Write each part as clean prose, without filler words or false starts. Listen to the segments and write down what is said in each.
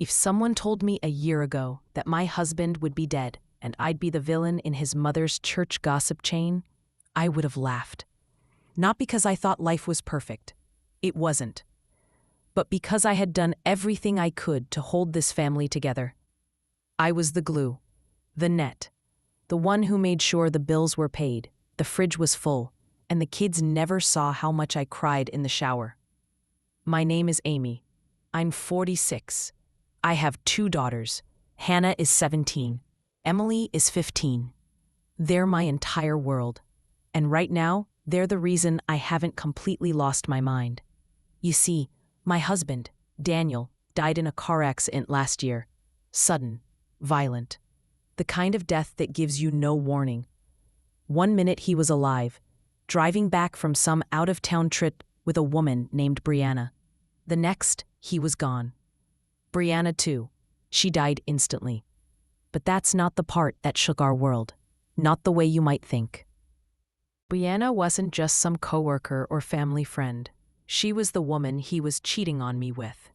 If someone told me a year ago that my husband would be dead and I'd be the villain in his mother's church gossip chain, I would have laughed. Not because I thought life was perfect. It wasn't. But because I had done everything I could to hold this family together. I was the glue, the net, the one who made sure the bills were paid, the fridge was full, and the kids never saw how much I cried in the shower. My name is Amy. I'm 46. I have 2 daughters. Hannah is 17. Emily is 15. They're my entire world. And right now, they're the reason I haven't completely lost my mind. You see, my husband, Daniel, died in a car accident last year. Sudden, violent. The kind of death that gives you no warning. One minute he was alive, driving back from some out-of-town trip with a woman named Brianna. The next, he was gone. Brianna, too. She died instantly. But that's not the part that shook our world. Not the way you might think. Brianna wasn't just some coworker or family friend. She was the woman he was cheating on me with.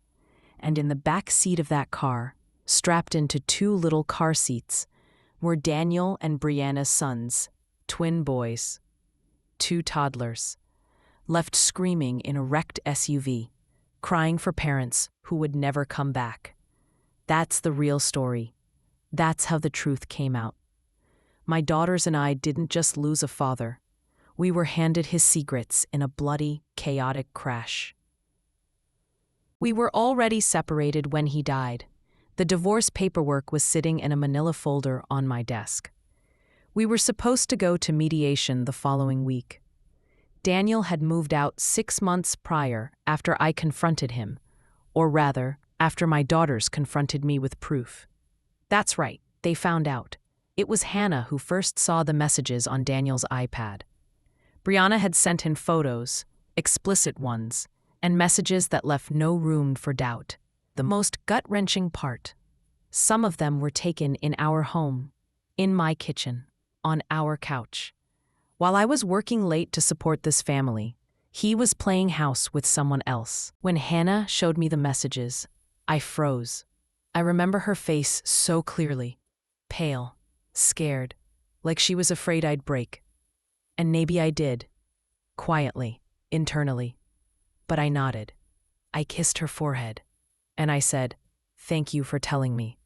And in the back seat of that car, strapped into 2 little car seats, were Daniel and Brianna's sons, twin boys. 2 toddlers, left screaming in a wrecked SUV, crying for parents who would never come back. That's the real story. That's how the truth came out. My daughters and I didn't just lose a father. We were handed his secrets in a bloody, chaotic crash. We were already separated when he died. The divorce paperwork was sitting in a manila folder on my desk. We were supposed to go to mediation the following week. Daniel had moved out 6 months prior after I confronted him, or rather, after my daughters confronted me with proof. That's right, they found out. It was Hannah who first saw the messages on Daniel's iPad. Brianna had sent him photos, explicit ones, and messages that left no room for doubt. The most gut-wrenching part. Some of them were taken in our home, in my kitchen, on our couch. While I was working late to support this family, he was playing house with someone else. When Hannah showed me the messages, I froze. I remember her face so clearly. Pale, scared, like she was afraid I'd break. And maybe I did. Quietly, internally. But I nodded. I kissed her forehead. And I said, "Thank you for telling me."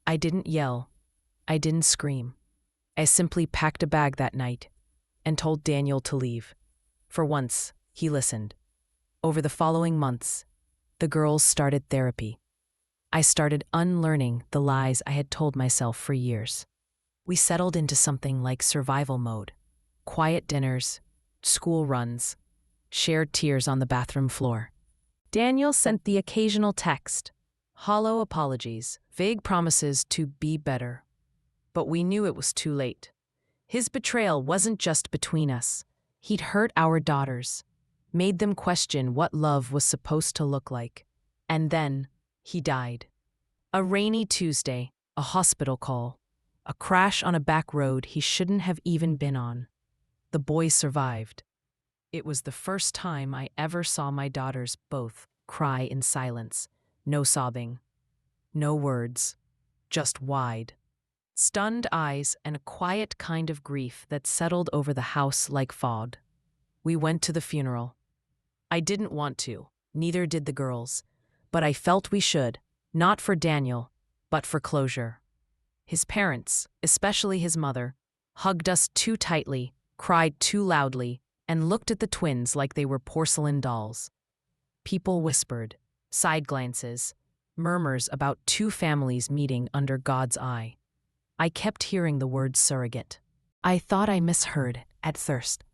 I didn't yell. I didn't scream. I simply packed a bag that night and told Daniel to leave. For once, he listened. Over the following months, the girls started therapy. I started unlearning the lies I had told myself for years. We settled into something like survival mode. Quiet dinners, school runs, shared tears on the bathroom floor. Daniel sent the occasional text, hollow apologies, vague promises to be better. But we knew it was too late. His betrayal wasn't just between us. He'd hurt our daughters, made them question what love was supposed to look like. And then, he died. A rainy Tuesday, a hospital call, a crash on a back road he shouldn't have even been on. The boy survived. It was the first time I ever saw my daughters both cry in silence. No sobbing. No words. Just wide, stunned eyes and a quiet kind of grief that settled over the house like fog. We went to the funeral. I didn't want to, neither did the girls, but I felt we should, not for Daniel, but for closure. His parents, especially his mother, hugged us too tightly, cried too loudly, and looked at the twins like they were porcelain dolls. People whispered, side glances, murmurs about 2 families meeting under God's eye. I kept hearing the word surrogate. I thought I misheard at first.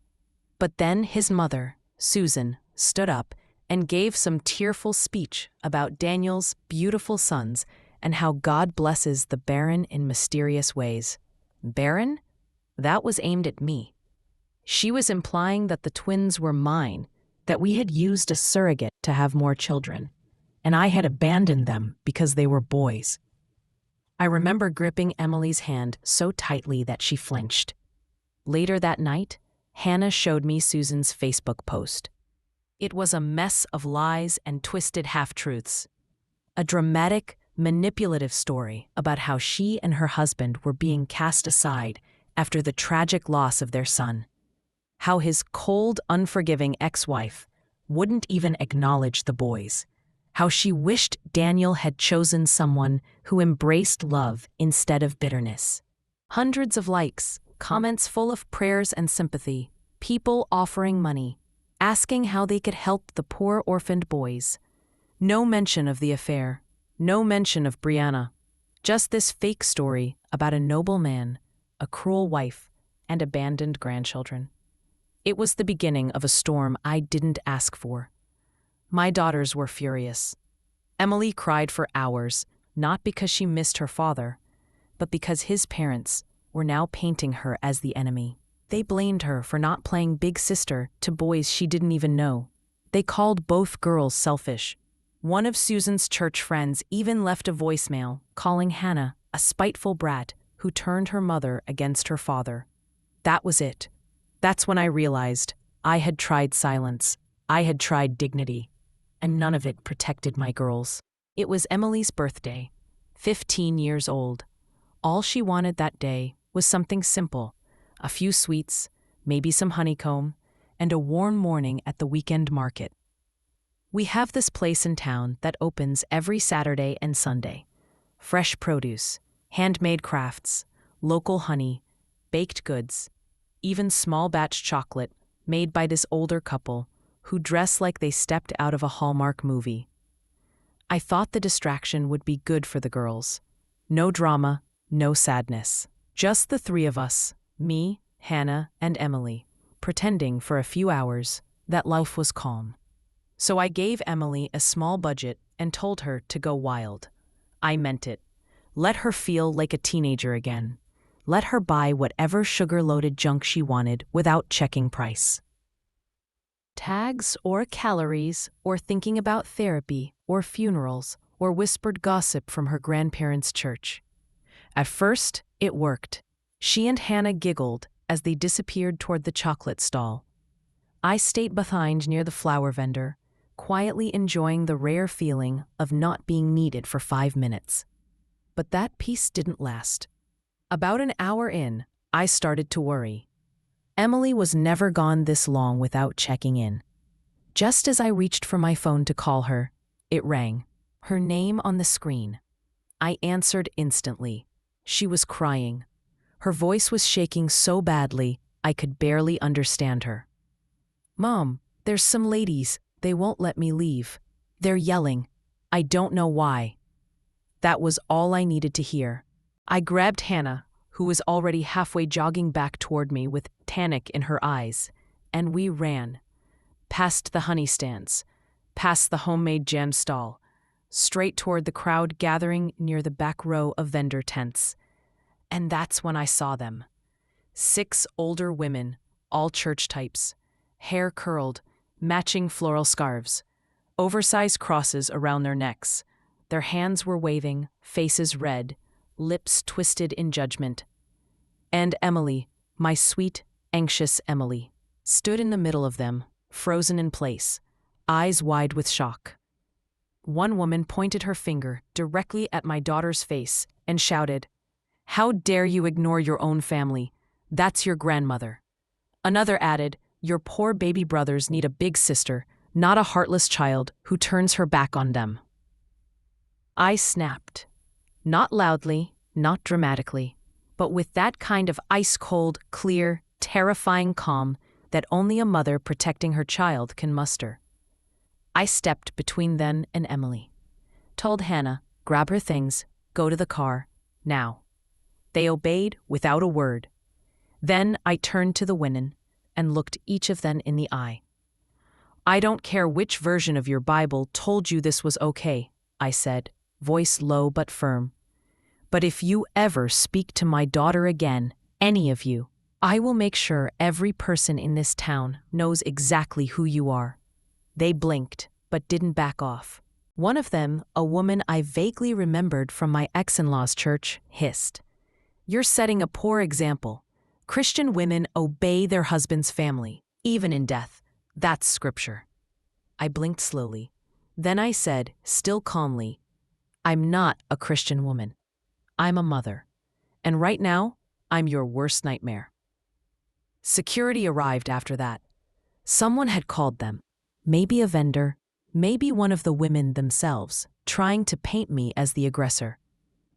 But then his mother, Susan, stood up and gave some tearful speech about Daniel's beautiful sons and how God blesses the barren in mysterious ways. Barren? That was aimed at me. She was implying that the twins were mine, that we had used a surrogate to have more children, and I had abandoned them because they were boys. I remember gripping Emily's hand so tightly that she flinched. Later that night, Hannah showed me Susan's Facebook post. It was a mess of lies and twisted half-truths. A dramatic, manipulative story about how she and her husband were being cast aside after the tragic loss of their son. How his cold, unforgiving ex-wife wouldn't even acknowledge the boys. How she wished Daniel had chosen someone who embraced love instead of bitterness. Hundreds of likes, comments full of prayers and sympathy, people offering money, asking how they could help the poor orphaned boys. No mention of the affair, no mention of Brianna. Just this fake story about a noble man, a cruel wife, and abandoned grandchildren. It was the beginning of a storm I didn't ask for. My daughters were furious. Emily cried for hours, not because she missed her father, but because his parents were now painting her as the enemy. They blamed her for not playing big sister to boys she didn't even know. They called both girls selfish. One of Susan's church friends even left a voicemail calling Hannah a spiteful brat who turned her mother against her father. That was it. That's when I realized I had tried silence, I had tried dignity, and none of it protected my girls. It was Emily's birthday, 15 years old. All she wanted that day was something simple, a few sweets, maybe some honeycomb, and a warm morning at the weekend market. We have this place in town that opens every Saturday and Sunday. Fresh produce, handmade crafts, local honey, baked goods, even small batch chocolate made by this older couple who dress like they stepped out of a Hallmark movie. I thought the distraction would be good for the girls. No drama, no sadness. Just the three of us, me, Hannah, and Emily, pretending for a few hours that life was calm. So I gave Emily a small budget and told her to go wild. I meant it. Let her feel like a teenager again. Let her buy whatever sugar-loaded junk she wanted without checking price. Tags or calories or thinking about therapy or funerals or whispered gossip from her grandparents' church. At first, it worked. She and Hannah giggled as they disappeared toward the chocolate stall. I stayed behind near the flower vendor, quietly enjoying the rare feeling of not being needed for 5 minutes. But that peace didn't last. About an hour in, I started to worry. Emily was never gone this long without checking in. Just as I reached for my phone to call her, it rang. Her name on the screen. I answered instantly. She was crying. Her voice was shaking so badly, I could barely understand her. "Mom, there's some ladies. They won't let me leave. They're yelling. I don't know why." That was all I needed to hear. I grabbed Hannah, who was already halfway jogging back toward me with panic in her eyes, and we ran. Past the honey stands, past the homemade jam stall, straight toward the crowd gathering near the back row of vendor tents. And that's when I saw them. 6 older women, all church types, hair curled, matching floral scarves, oversized crosses around their necks. Their hands were waving, faces red, lips twisted in judgment. And Emily, my sweet, anxious Emily, stood in the middle of them, frozen in place, eyes wide with shock. One woman pointed her finger directly at my daughter's face and shouted, "How dare you ignore your own family? That's your grandmother." Another added, "Your poor baby brothers need a big sister, not a heartless child who turns her back on them." I snapped. Not loudly, not dramatically, but with that kind of ice-cold, clear, terrifying calm that only a mother protecting her child can muster. I stepped between them and Emily. Told Hannah, "Grab her things, go to the car, now." They obeyed without a word. Then I turned to the women and looked each of them in the eye. "I don't care which version of your Bible told you this was okay," I said, voice low but firm. "But if you ever speak to my daughter again, any of you, I will make sure every person in this town knows exactly who you are." They blinked, but didn't back off. One of them, a woman I vaguely remembered from my ex-in-law's church, hissed, "You're setting a poor example. Christian women obey their husband's family, even in death. That's scripture." I blinked slowly. Then I said, still calmly, I'm not a Christian woman. I'm a mother. And right now, I'm your worst nightmare. Security arrived after that. Someone had called them. Maybe a vendor, maybe one of the women themselves, trying to paint me as the aggressor.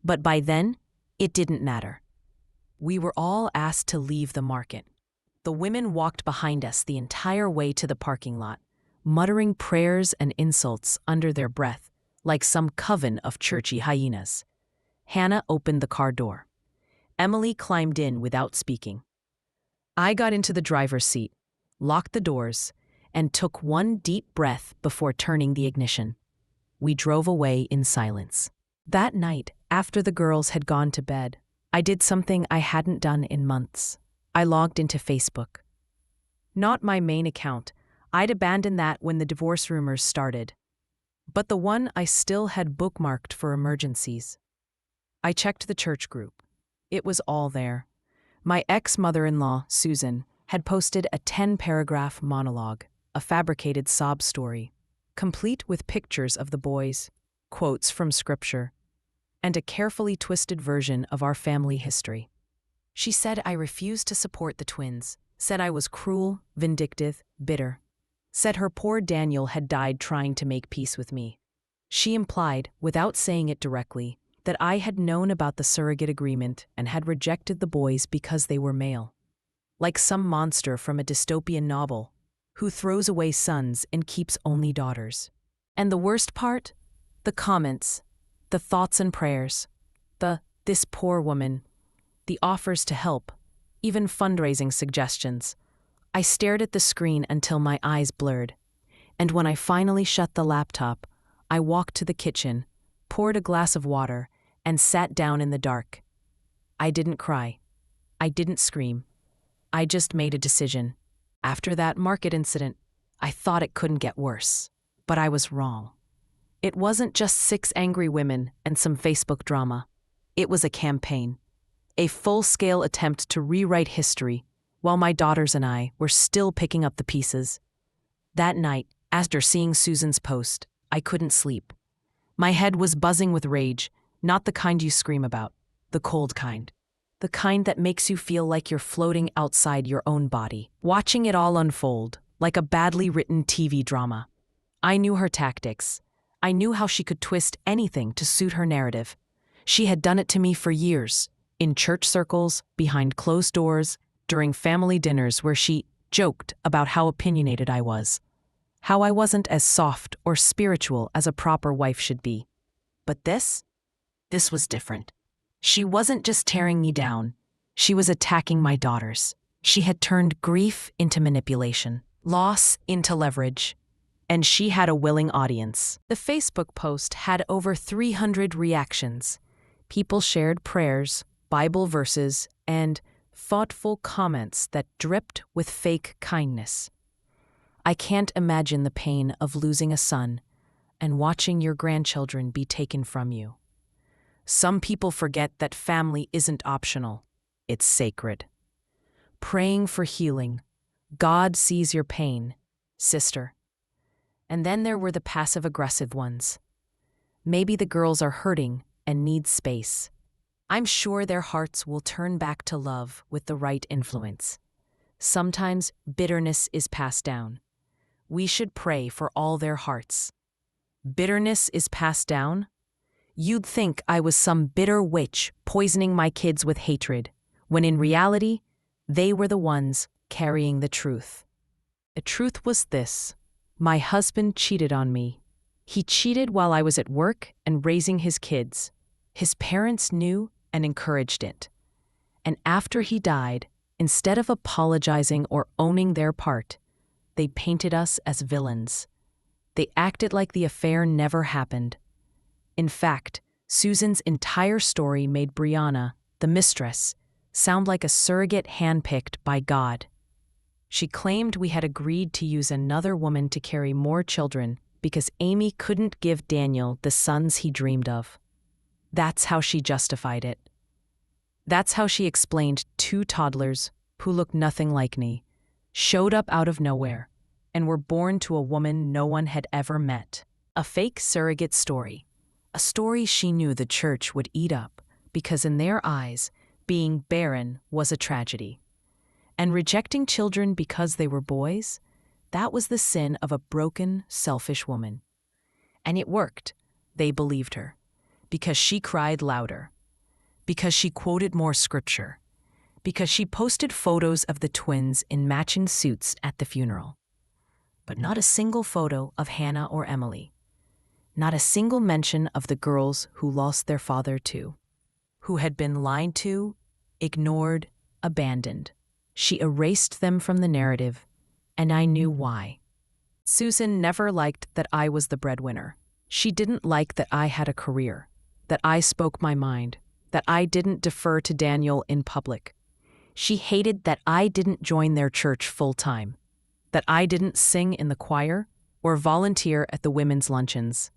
But by then, it didn't matter. We were all asked to leave the market. The women walked behind us the entire way to the parking lot, muttering prayers and insults under their breath, like some coven of churchy hyenas. Hannah opened the car door. Emily climbed in without speaking. I got into the driver's seat, locked the doors, and took one deep breath before turning the ignition. We drove away in silence. That night, after the girls had gone to bed, I did something I hadn't done in months. I logged into Facebook. Not my main account. I'd abandoned that when the divorce rumors started. But the one I still had bookmarked for emergencies. I checked the church group. It was all there. My ex-mother-in-law, Susan, had posted a 10-paragraph monologue, a fabricated sob story, complete with pictures of the boys, quotes from scripture, and a carefully twisted version of our family history. She said I refused to support the twins, said I was cruel, vindictive, bitter, said her poor Daniel had died trying to make peace with me. She implied, without saying it directly, that I had known about the surrogate agreement and had rejected the boys because they were male. Like some monster from a dystopian novel, who throws away sons and keeps only daughters. And the worst part? The comments, the thoughts and prayers, this poor woman, the offers to help, even fundraising suggestions. I stared at the screen until my eyes blurred, and when I finally shut the laptop, I walked to the kitchen, poured a glass of water, and sat down in the dark. I didn't cry. I didn't scream. I just made a decision. After that market incident, I thought it couldn't get worse. But I was wrong. It wasn't just 6 angry women and some Facebook drama. It was a campaign. A full-scale attempt to rewrite history, while my daughters and I were still picking up the pieces. That night, after seeing Susan's post, I couldn't sleep. My head was buzzing with rage, not the kind you scream about, the cold kind. The kind that makes you feel like you're floating outside your own body, watching it all unfold, like a badly written TV drama. I knew her tactics. I knew how she could twist anything to suit her narrative. She had done it to me for years, in church circles, behind closed doors, during family dinners where she joked about how opinionated I was, how I wasn't as soft or spiritual as a proper wife should be. But this was different. She wasn't just tearing me down. She was attacking my daughters. She had turned grief into manipulation, loss into leverage, and she had a willing audience. The Facebook post had over 300 reactions. People shared prayers, Bible verses, and thoughtful comments that dripped with fake kindness. I can't imagine the pain of losing a son and watching your grandchildren be taken from you. Some people forget that family isn't optional, it's sacred. Praying for healing. God sees your pain, sister. And then there were the passive-aggressive ones. Maybe the girls are hurting and need space. I'm sure their hearts will turn back to love with the right influence. Sometimes bitterness is passed down. We should pray for all their hearts. Bitterness is passed down? You'd think I was some bitter witch poisoning my kids with hatred, when in reality, they were the ones carrying the truth. The truth was this: my husband cheated on me. He cheated while I was at work and raising his kids. His parents knew and encouraged it. And after he died, instead of apologizing or owning their part, they painted us as villains. They acted like the affair never happened. In fact, Susan's entire story made Brianna, the mistress, sound like a surrogate handpicked by God. She claimed we had agreed to use another woman to carry more children because Amy couldn't give Daniel the sons he dreamed of. That's how she justified it. That's how she explained 2 toddlers, who looked nothing like me, showed up out of nowhere, and were born to a woman no one had ever met. A fake surrogate story. A story she knew the church would eat up, because in their eyes, being barren was a tragedy. And rejecting children because they were boys, that was the sin of a broken, selfish woman. And it worked. They believed her. Because she cried louder. Because she quoted more scripture. Because she posted photos of the twins in matching suits at the funeral. But not a single photo of Hannah or Emily. Not a single mention of the girls who lost their father too. Who had been lied to, ignored, abandoned. She erased them from the narrative, and I knew why. Susan never liked that I was the breadwinner. She didn't like that I had a career, that I spoke my mind, that I didn't defer to Daniel in public. She hated that I didn't join their church full-time, that I didn't sing in the choir or volunteer at the women's luncheons.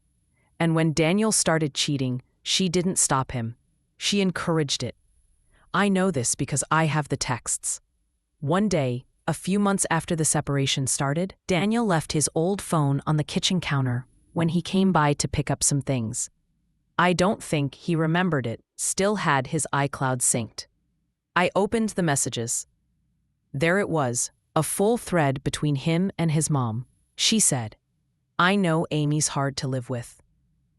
And when Daniel started cheating, she didn't stop him. She encouraged it. I know this because I have the texts. One day, a few months after the separation started, Daniel left his old phone on the kitchen counter when he came by to pick up some things. I don't think he remembered it, still had his iCloud synced. I opened the messages. There it was, a full thread between him and his mom. She said, "I know Amy's hard to live with.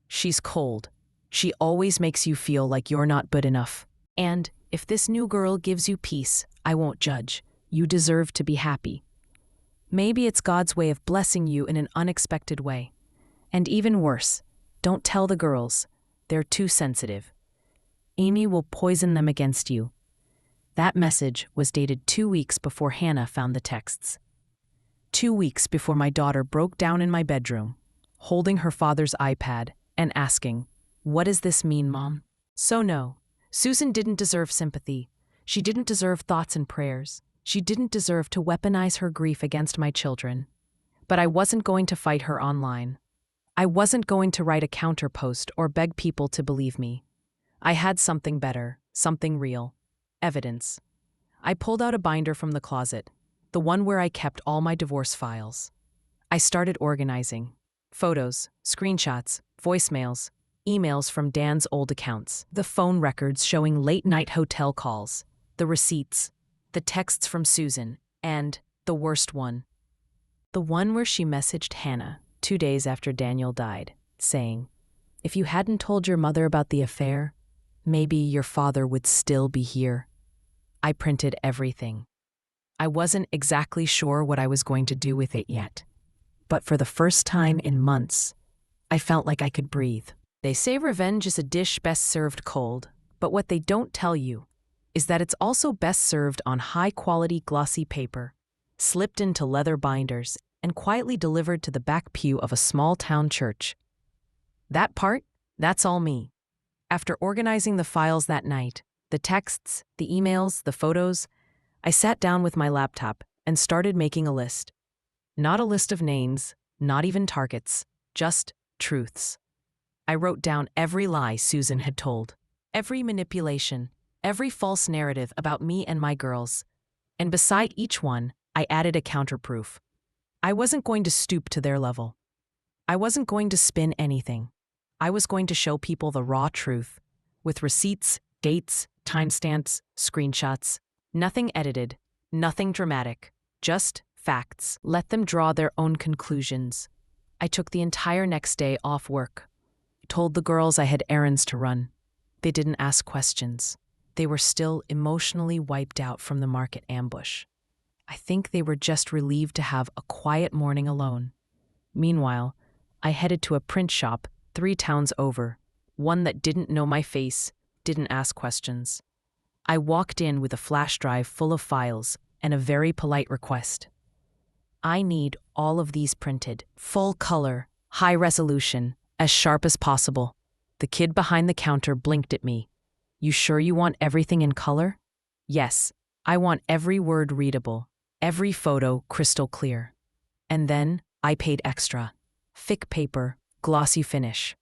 She's cold. She always makes you feel like you're not good enough. And if this new girl gives you peace, I won't judge. You deserve to be happy. Maybe it's God's way of blessing you in an unexpected way. And even worse, don't tell the girls. They're too sensitive. Amy will poison them against you." That message was dated 2 weeks before Hannah found the texts. 2 weeks before my daughter broke down in my bedroom, holding her father's iPad and asking, "What does this mean, Mom?" So no, Susan didn't deserve sympathy. She didn't deserve thoughts and prayers. She didn't deserve to weaponize her grief against my children. But I wasn't going to fight her online. I wasn't going to write a counter post or beg people to believe me. I had something better, something real. Evidence. I pulled out a binder from the closet, the one where I kept all my divorce files. I started organizing. Photos, screenshots, voicemails, emails from Dan's old accounts, the phone records showing late-night hotel calls, the receipts, the texts from Susan, and the worst one. The one where she messaged Hannah 2 days after Daniel died, saying, "If you hadn't told your mother about the affair, maybe your father would still be here." I printed everything. I wasn't exactly sure what I was going to do with it yet. But for the first time in months, I felt like I could breathe. They say revenge is a dish best served cold, but what they don't tell you is that it's also best served on high-quality glossy paper, slipped into leather binders, and quietly delivered to the back pew of a small-town church. That part, that's all me. After organizing the files that night, the texts, the emails, the photos, I sat down with my laptop and started making a list. Not a list of names, not even targets, just truths. I wrote down every lie Susan had told, every manipulation, every false narrative about me and my girls. And beside each one, I added a counterproof. I wasn't going to stoop to their level. I wasn't going to spin anything. I was going to show people the raw truth, with receipts, dates, timestamps, screenshots. Nothing edited, nothing dramatic, just facts. Let them draw their own conclusions. I took the entire next day off work. I told the girls I had errands to run. They didn't ask questions. They were still emotionally wiped out from the market ambush. I think they were just relieved to have a quiet morning alone. Meanwhile, I headed to a print shop 3 towns over, one that didn't know my face, didn't ask questions. I walked in with a flash drive full of files and a very polite request. I need all of these printed, full color, high resolution, as sharp as possible. The kid behind the counter blinked at me. "You sure you want everything in color?" "Yes, I want every word readable, every photo crystal clear." And then I paid extra. Thick paper, glossy finish.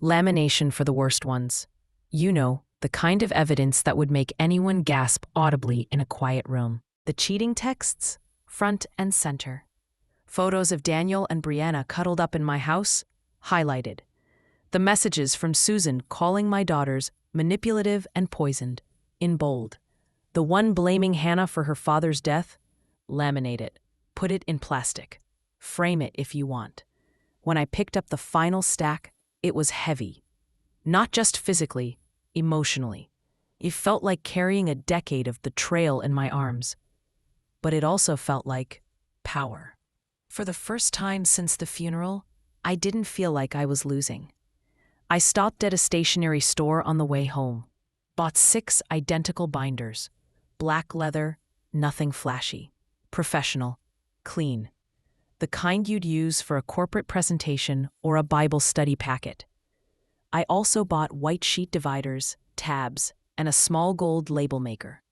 Lamination for the worst ones. You know, the kind of evidence that would make anyone gasp audibly in a quiet room. The cheating texts, front and center. Photos of Daniel and Brianna cuddled up in my house, highlighted. The messages from Susan calling my daughters manipulative and poisoned, in bold. The one blaming Hannah for her father's death, laminate it, put it in plastic. Frame it if you want. When I picked up the final stack, it was heavy. Not just physically, emotionally. It felt like carrying a decade of betrayal in my arms. But it also felt like power. For the first time since the funeral, I didn't feel like I was losing. I stopped at a stationery store on the way home, bought 6 identical binders, black leather, nothing flashy, professional, clean. The kind you'd use for a corporate presentation or a Bible study packet. I also bought white sheet dividers, tabs, and a small gold label maker.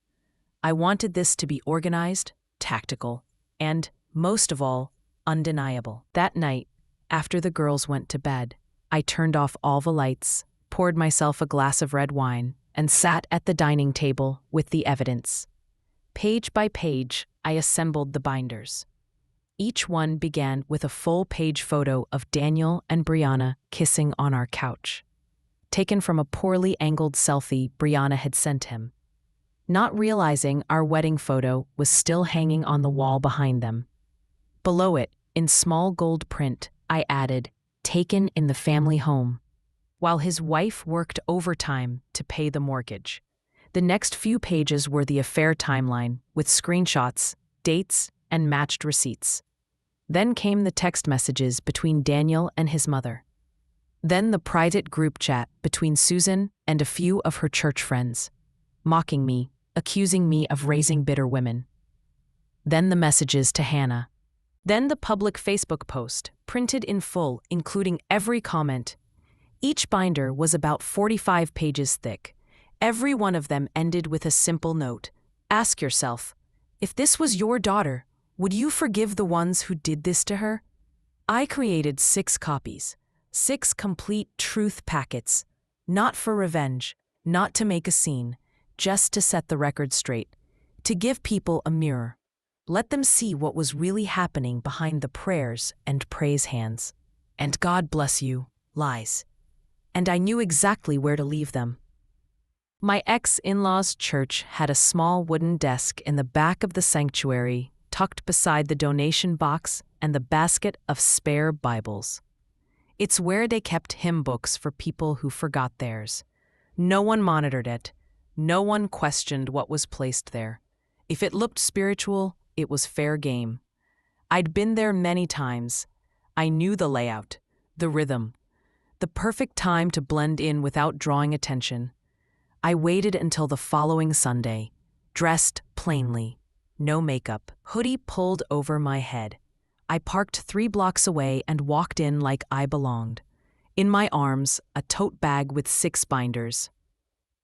I wanted this to be organized, tactical, and, most of all, undeniable. That night, after the girls went to bed, I turned off all the lights, poured myself a glass of red wine, and sat at the dining table with the evidence. Page by page, I assembled the binders. Each one began with a full-page photo of Daniel and Brianna kissing on our couch, taken from a poorly angled selfie Brianna had sent him, not realizing our wedding photo was still hanging on the wall behind them. Below it, in small gold print, I added, "Taken in the family home," while his wife worked overtime to pay the mortgage. The next few pages were the affair timeline, with screenshots, dates, and matched receipts. Then came the text messages between Daniel and his mother. Then the private group chat between Susan and a few of her church friends, mocking me, accusing me of raising bitter women. Then the messages to Hannah. Then the public Facebook post, printed in full, including every comment. Each binder was about 45 pages thick. Every one of them ended with a simple note. Ask yourself, if this was your daughter, would you forgive the ones who did this to her? I created 6 copies, 6 complete truth packets, not for revenge, not to make a scene, just to set the record straight, to give people a mirror. Let them see what was really happening behind the prayers and praise hands. And God bless you, lies. And I knew exactly where to leave them. My ex-in-law's church had a small wooden desk in the back of the sanctuary, tucked beside the donation box and the basket of spare Bibles. It's where they kept hymn books for people who forgot theirs. No one monitored it. No one questioned what was placed there. If it looked spiritual, it was fair game. I'd been there many times. I knew the layout, the rhythm, the perfect time to blend in without drawing attention. I waited until the following Sunday, dressed plainly, no makeup, hoodie pulled over my head. I parked 3 blocks away and walked in like I belonged. In my arms, a tote bag with 6 binders.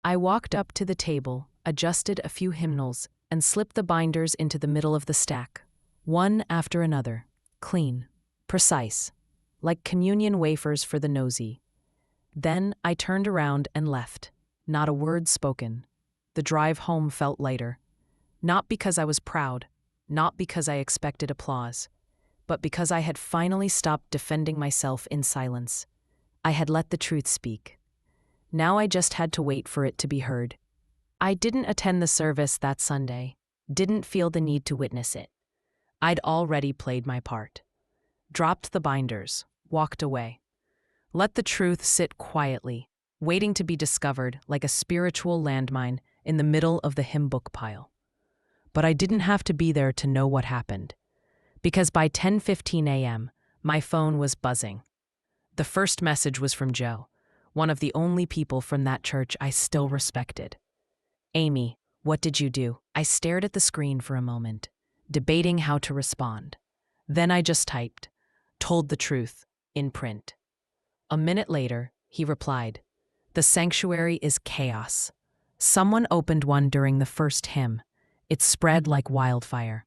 I walked up to the table, adjusted a few hymnals, and slipped the binders into the middle of the stack, one after another, clean, precise, like communion wafers for the nosy. Then I turned around and left, not a word spoken. The drive home felt lighter, not because I was proud, not because I expected applause, but because I had finally stopped defending myself in silence. I had let the truth speak. Now I just had to wait for it to be heard. I didn't attend the service that Sunday, didn't feel the need to witness it. I'd already played my part. Dropped the binders, walked away. Let the truth sit quietly, waiting to be discovered like a spiritual landmine in the middle of the hymn book pile. But I didn't have to be there to know what happened, because by 10:15 a.m., my phone was buzzing. The first message was from Joe, one of the only people from that church I still respected. "Amy, what did you do?" I stared at the screen for a moment, debating how to respond. Then I just typed, "Told the truth," in print. A minute later, he replied, "The sanctuary is chaos. Someone opened one during the first hymn. It spread like wildfire.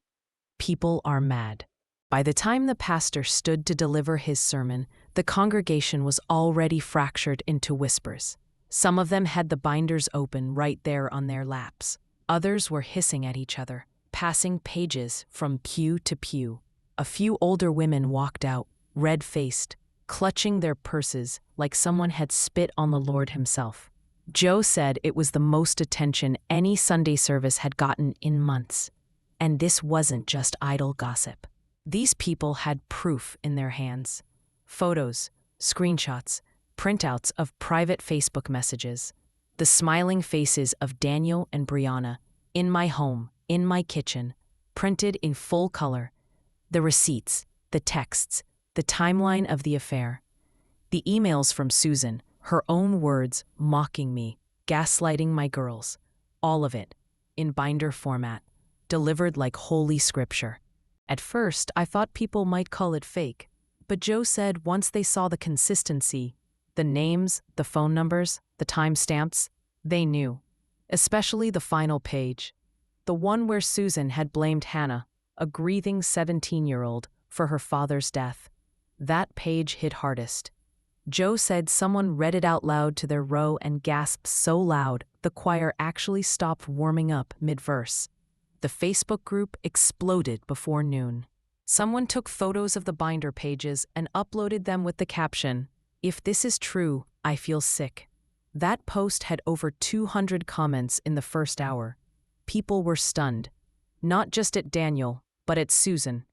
People are mad." By the time the pastor stood to deliver his sermon, the congregation was already fractured into whispers. Some of them had the binders open right there on their laps. Others were hissing at each other, passing pages from pew to pew. A few older women walked out, red-faced, clutching their purses like someone had spit on the Lord himself. Joe said it was the most attention any Sunday service had gotten in months. And this wasn't just idle gossip. These people had proof in their hands. Photos, screenshots, printouts of private Facebook messages. The smiling faces of Daniel and Brianna, in my home, in my kitchen, printed in full color. The receipts, the texts, the timeline of the affair. The emails from Susan, her own words mocking me, gaslighting my girls. All of it, in binder format, delivered like holy scripture. At first, I thought people might call it fake, but Joe said once they saw the consistency, the names, the phone numbers, the timestamps, they knew. Especially the final page. The one where Susan had blamed Hannah, a grieving 17-year-old, for her father's death. That page hit hardest. Joe said someone read it out loud to their row and gasped so loud the choir actually stopped warming up mid-verse. The Facebook group exploded before noon. Someone took photos of the binder pages and uploaded them with the caption, "If this is true, I feel sick." That post had over 200 comments in the first hour. People were stunned, not just at Daniel, but at Susan,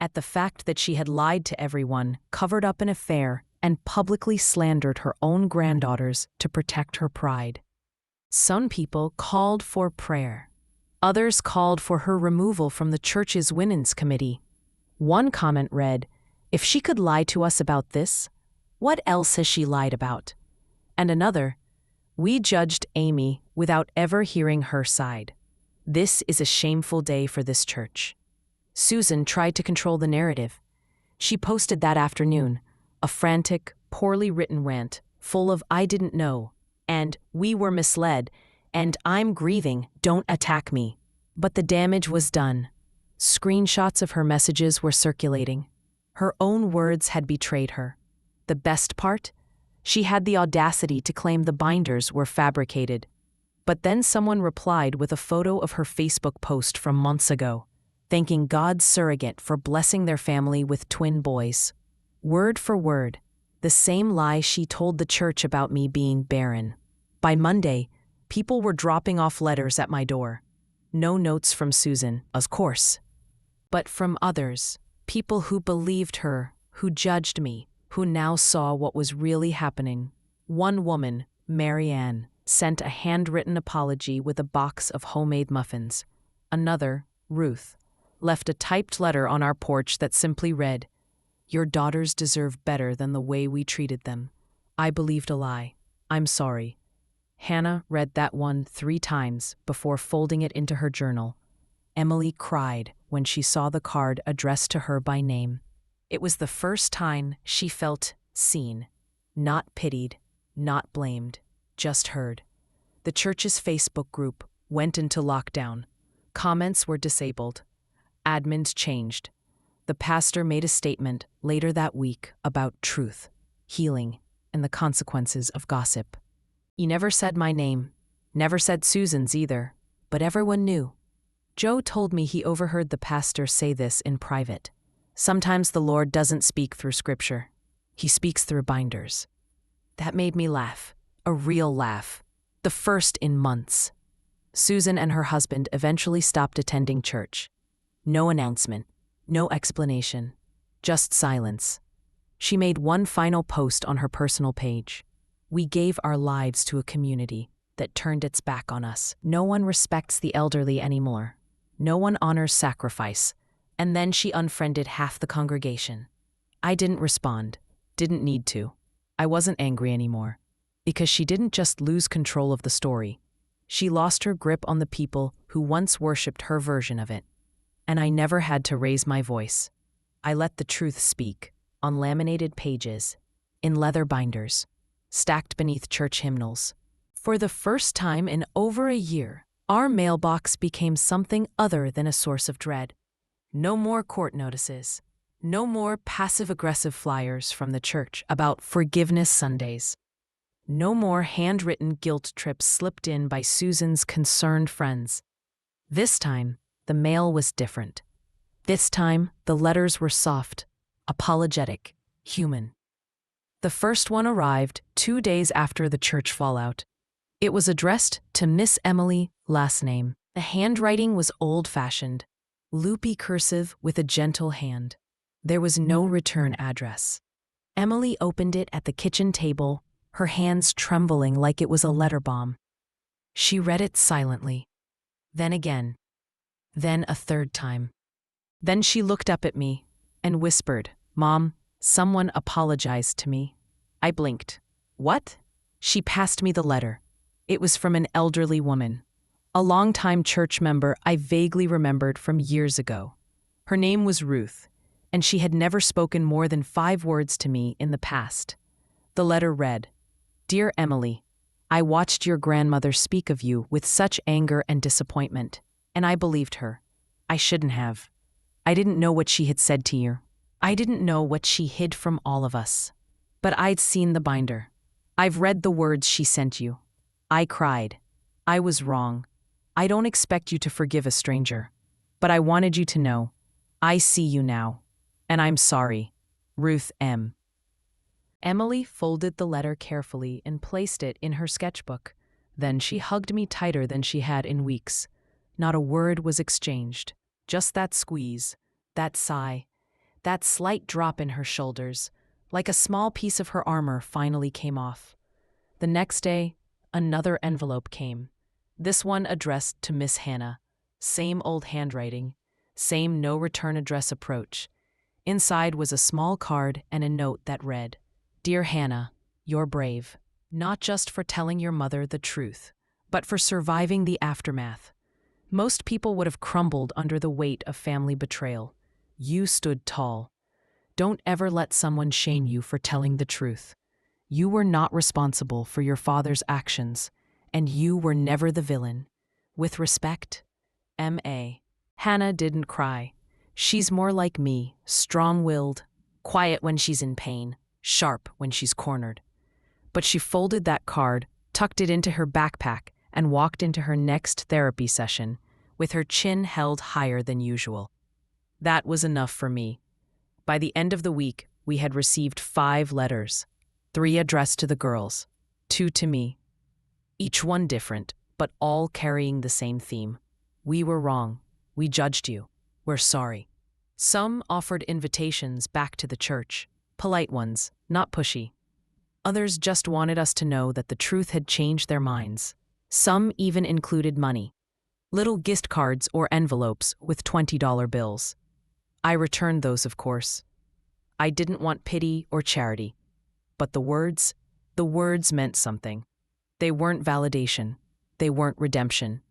at the fact that she had lied to everyone, covered up an affair, and publicly slandered her own granddaughters to protect her pride. Some people called for prayer. Others called for her removal from the church's women's committee. One comment read, "If she could lie to us about this, what else has she lied about?" And another, "We judged Amy without ever hearing her side. This is a shameful day for this church." Susan tried to control the narrative. She posted that afternoon, a frantic, poorly written rant, full of "I didn't know," and "we were misled," and "I'm grieving, don't attack me." But the damage was done. Screenshots of her messages were circulating. Her own words had betrayed her. The best part? She had the audacity to claim the binders were fabricated. But then someone replied with a photo of her Facebook post from months ago, thanking God's surrogate for blessing their family with twin boys. Word for word, the same lie she told the church about me being barren. By Monday, people were dropping off letters at my door. No notes from Susan, of course, but from others, people who believed her, who judged me, who now saw what was really happening. One woman, Marianne, sent a handwritten apology with a box of homemade muffins. Another, Ruth, left a typed letter on our porch that simply read, "Your daughters deserve better than the way we treated them. I believed a lie. I'm sorry." Hannah read that one 3 times before folding it into her journal. Emily cried when she saw the card addressed to her by name. It was the first time she felt seen, not pitied, not blamed, just heard. The church's Facebook group went into lockdown. Comments were disabled. Admins changed. The pastor made a statement later that week about truth, healing, and the consequences of gossip. He never said my name, never said Susan's either, but everyone knew. Joe told me he overheard the pastor say this in private. Sometimes the Lord doesn't speak through scripture. He speaks through binders. That made me laugh, a real laugh, the first in months. Susan and her husband eventually stopped attending church. No announcement, no explanation, just silence. She made one final post on her personal page. "We gave our lives to a community that turned its back on us. No one respects the elderly anymore. No one honors sacrifice." And then she unfriended half the congregation. I didn't respond, didn't need to. I wasn't angry anymore. Because she didn't just lose control of the story. She lost her grip on the people who once worshipped her version of it. And I never had to raise my voice. I let the truth speak, on laminated pages, in leather binders, stacked beneath church hymnals. For the first time in over a year, our mailbox became something other than a source of dread. No more court notices. No more passive-aggressive flyers from the church about Forgiveness Sundays. No more handwritten guilt trips slipped in by Susan's concerned friends. This time, the mail was different. This time, the letters were soft, apologetic, human. The first one arrived 2 days after the church fallout. It was addressed to Miss Emily, last name. The handwriting was old-fashioned, loopy cursive with a gentle hand. There was no return address. Emily opened it at the kitchen table, her hands trembling like it was a letter bomb. She read it silently. Then again. Then a third time. Then she looked up at me and whispered, "Mom, someone apologized to me." I blinked. What? She passed me the letter. It was from an elderly woman, a longtime church member I vaguely remembered from years ago. Her name was Ruth, and she had never spoken more than 5 words to me in the past. The letter read, "Dear Emily, I watched your grandmother speak of you with such anger and disappointment, and I believed her. I shouldn't have. I didn't know what she had said to you. I didn't know what she hid from all of us. But I'd seen the binder. I've read the words she sent you. I cried. I was wrong. I don't expect you to forgive a stranger. But I wanted you to know. I see you now. And I'm sorry. Ruth M." Emily folded the letter carefully and placed it in her sketchbook. Then she hugged me tighter than she had in weeks. Not a word was exchanged. Just that squeeze, that sigh, that slight drop in her shoulders, like a small piece of her armor finally came off. The next day, another envelope came. This one addressed to Miss Hannah. Same old handwriting, same no-return address approach. Inside was a small card and a note that read, "Dear Hannah, you're brave, not just for telling your mother the truth, but for surviving the aftermath. Most people would have crumbled under the weight of family betrayal. You stood tall. Don't ever let someone shame you for telling the truth. You were not responsible for your father's actions, and you were never the villain. With respect, M.A." Hannah didn't cry. She's more like me, strong-willed, quiet when she's in pain, sharp when she's cornered. But she folded that card, tucked it into her backpack, and walked into her next therapy session, with her chin held higher than usual. That was enough for me. By the end of the week, we had received 5 letters, 3 addressed to the girls, 2 to me. Each one different, but all carrying the same theme. We were wrong. We judged you. We're sorry. Some offered invitations back to the church, polite ones, not pushy. Others just wanted us to know that the truth had changed their minds. Some even included money, little gift cards or envelopes with $20 bills. I returned those, of course. I didn't want pity or charity. But the words meant something. They weren't validation. They weren't redemption.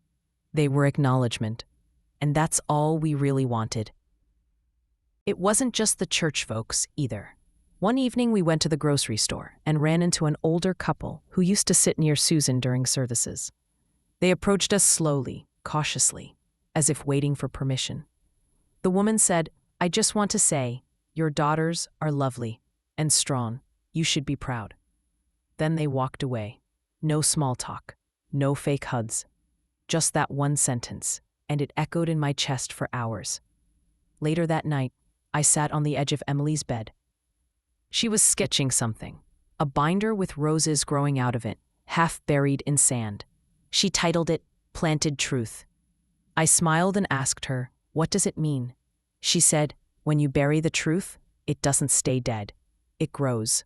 They were acknowledgement. And that's all we really wanted. It wasn't just the church folks, either. One evening we went to the grocery store and ran into an older couple who used to sit near Susan during services. They approached us slowly, cautiously, as if waiting for permission. The woman said, "I just want to say, your daughters are lovely and strong. You should be proud." Then they walked away. No small talk, no fake hugs. Just that one sentence, and it echoed in my chest for hours. Later that night, I sat on the edge of Emily's bed. She was sketching something, a binder with roses growing out of it, half buried in sand. She titled it, "Planted Truth." I smiled and asked her, "What does it mean?" She said, "When you bury the truth, it doesn't stay dead. It grows."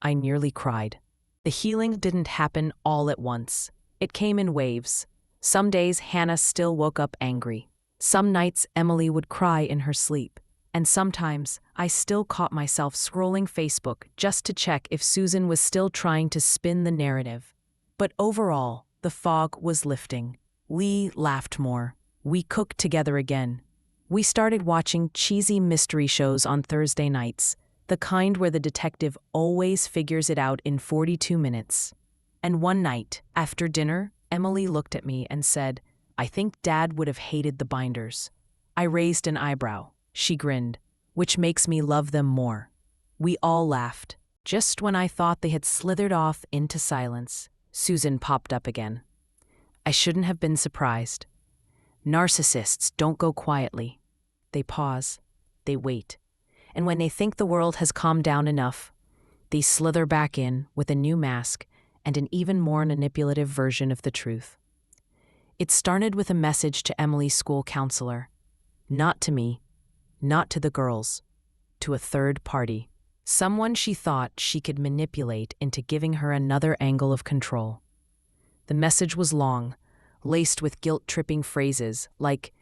I nearly cried. The healing didn't happen all at once. It came in waves. Some days Hannah still woke up angry. Some nights Emily would cry in her sleep. And sometimes I still caught myself scrolling Facebook just to check if Susan was still trying to spin the narrative. But overall, the fog was lifting. We laughed more. We cooked together again. We started watching cheesy mystery shows on Thursday nights, the kind where the detective always figures it out in 42 minutes. And one night, after dinner, Emily looked at me and said, "I think Dad would have hated the binders." I raised an eyebrow. She grinned, "Which makes me love them more." We all laughed. Just when I thought they had slithered off into silence, Susan popped up again. I shouldn't have been surprised. Narcissists don't go quietly. They pause. They wait. And when they think the world has calmed down enough, they slither back in with a new mask and an even more manipulative version of the truth. It started with a message to Emily's school counselor. Not to me, not to the girls, to a third party. Someone she thought she could manipulate into giving her another angle of control. The message was long, laced with guilt-tripping phrases like,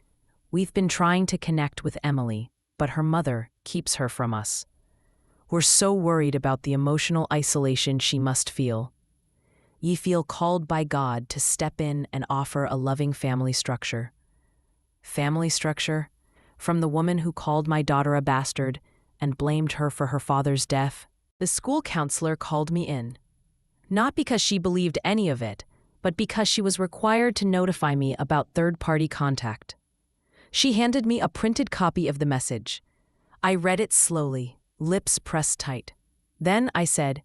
"We've been trying to connect with Emily, but her mother keeps her from us. We're so worried about the emotional isolation she must feel. Ye feel called by God to step in and offer a loving family structure." Family structure? From the woman who called my daughter a bastard and blamed her for her father's death? The school counselor called me in. Not because she believed any of it, but because she was required to notify me about third-party contact. She handed me a printed copy of the message. I read it slowly, lips pressed tight. Then I said,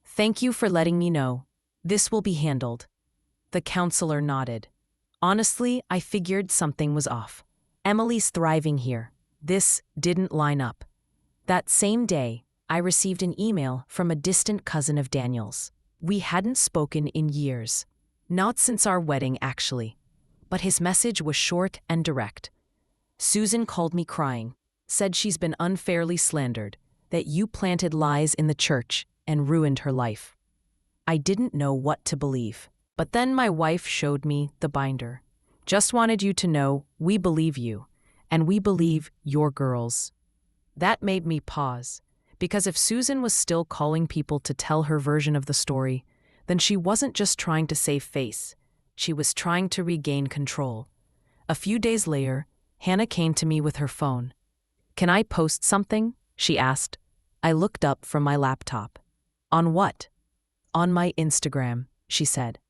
"Thank you for letting me know. This will be handled." The counselor nodded. Honestly, I figured something was off. Emily's thriving here. This didn't line up. That same day, I received an email from a distant cousin of Daniel's. We hadn't spoken in years. Not since our wedding, actually. But his message was short and direct. "Susan called me crying, said she's been unfairly slandered, that you planted lies in the church and ruined her life." I didn't know what to believe. But then my wife showed me the binder. "Just wanted you to know we believe you, and we believe your girls." That made me pause, because if Susan was still calling people to tell her version of the story, then she wasn't just trying to save face, she was trying to regain control. A few days later, Hannah came to me with her phone. "Can I post something?" she asked. I looked up from my laptop. "On what?" "On my Instagram," she said.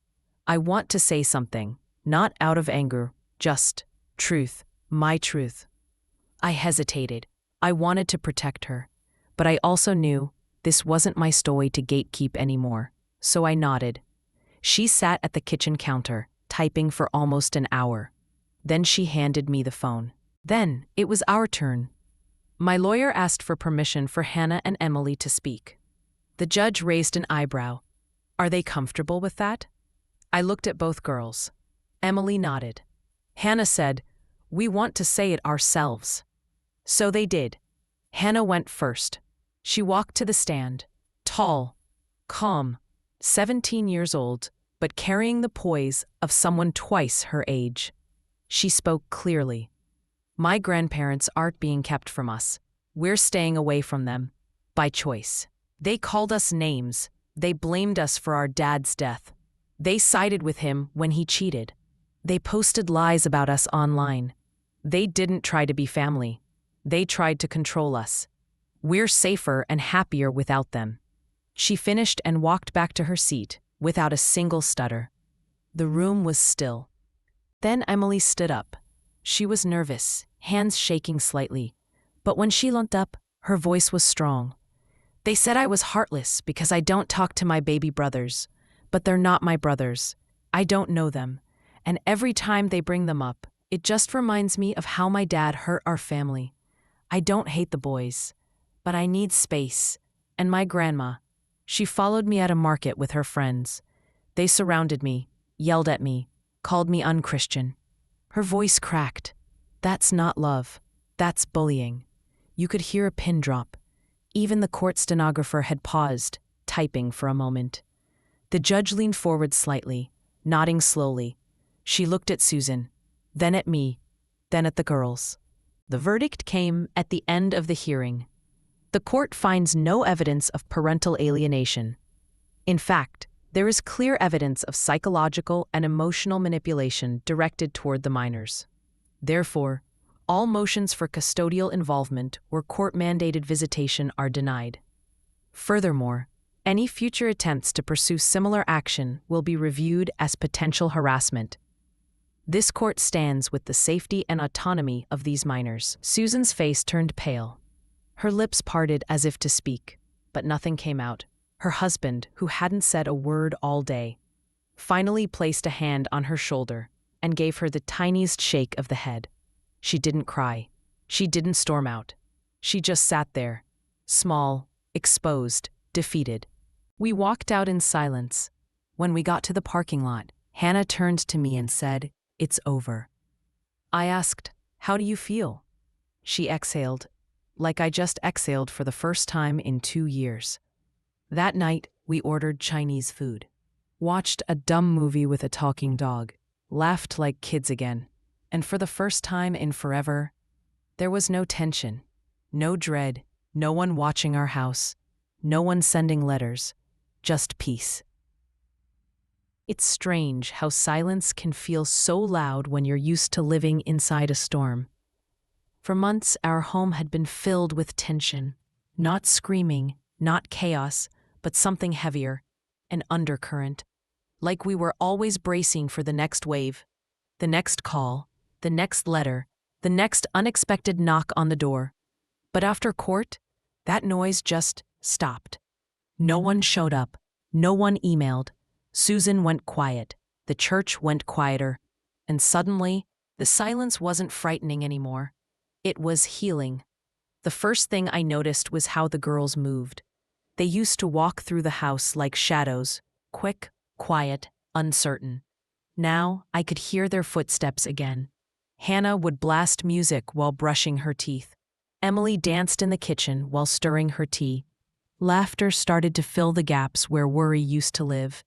"I want to say something, not out of anger, just truth, my truth." I hesitated. I wanted to protect her, but I also knew this wasn't my story to gatekeep anymore, so I nodded. She sat at the kitchen counter, typing for almost an hour. Then she handed me the phone. Then it was our turn. My lawyer asked for permission for Hannah and Emily to speak. The judge raised an eyebrow. "Are they comfortable with that?" I looked at both girls. Emily nodded. Hannah said, "We want to say it ourselves." So they did. Hannah went first. She walked to the stand, tall, calm, 17 years old, but carrying the poise of someone twice her age. She spoke clearly. "My grandparents aren't being kept from us. We're staying away from them, by choice. They called us names. They blamed us for our dad's death. They sided with him when he cheated. They posted lies about us online. They didn't try to be family. They tried to control us. We're safer and happier without them." She finished and walked back to her seat, without a single stutter. The room was still. Then Emily stood up. She was nervous, hands shaking slightly. But when she looked up, her voice was strong. "They said I was heartless because I don't talk to my baby brothers. But they're not my brothers. I don't know them. And every time they bring them up, it just reminds me of how my dad hurt our family. I don't hate the boys, but I need space. And my grandma, she followed me at a market with her friends. They surrounded me, yelled at me, called me unchristian." Her voice cracked. "That's not love. That's bullying." You could hear a pin drop. Even the court stenographer had paused, typing for a moment. The judge leaned forward slightly, nodding slowly. She looked at Susan, then at me, then at the girls. The verdict came at the end of the hearing. The court finds no evidence of parental alienation. In fact, there is clear evidence of psychological and emotional manipulation directed toward the minors. Therefore, all motions for custodial involvement or court-mandated visitation are denied. Furthermore, any future attempts to pursue similar action will be reviewed as potential harassment. This court stands with the safety and autonomy of these minors. Susan's face turned pale. Her lips parted as if to speak, but nothing came out. Her husband, who hadn't said a word all day, finally placed a hand on her shoulder and gave her the tiniest shake of the head. She didn't cry. She didn't storm out. She just sat there, small, exposed, defeated. We walked out in silence. When we got to the parking lot, Hannah turned to me and said, "It's over." I asked, "How do you feel?" She exhaled, like I just exhaled for the first time in 2 years. That night, we ordered Chinese food, watched a dumb movie with a talking dog, laughed like kids again, and for the first time in forever, there was no tension, no dread, no one watching our house, no one sending letters, just peace. It's strange how silence can feel so loud when you're used to living inside a storm. For months, our home had been filled with tension, not screaming, not chaos, but something heavier, an undercurrent, like we were always bracing for the next wave, the next call, the next letter, the next unexpected knock on the door. But after court, that noise just stopped. No one showed up, no one emailed. Susan went quiet, the church went quieter, and suddenly, the silence wasn't frightening anymore. It was healing. The first thing I noticed was how the girls moved. They used to walk through the house like shadows, quick, quiet, uncertain. Now I could hear their footsteps again. Hannah would blast music while brushing her teeth. Emily danced in the kitchen while stirring her tea. Laughter started to fill the gaps where worry used to live.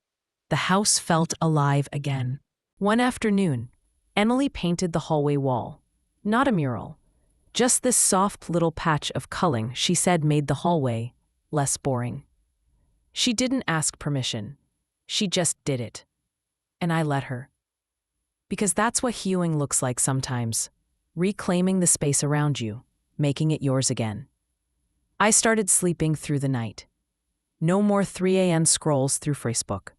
The house felt alive again. One afternoon, Emily painted the hallway wall. Not a mural. Just this soft little patch of culling she said made the hallway less boring. She didn't ask permission. She just did it. And I let her. Because that's what healing looks like sometimes. Reclaiming the space around you, making it yours again. I started sleeping through the night. No more 3 a.m. scrolls through Facebook.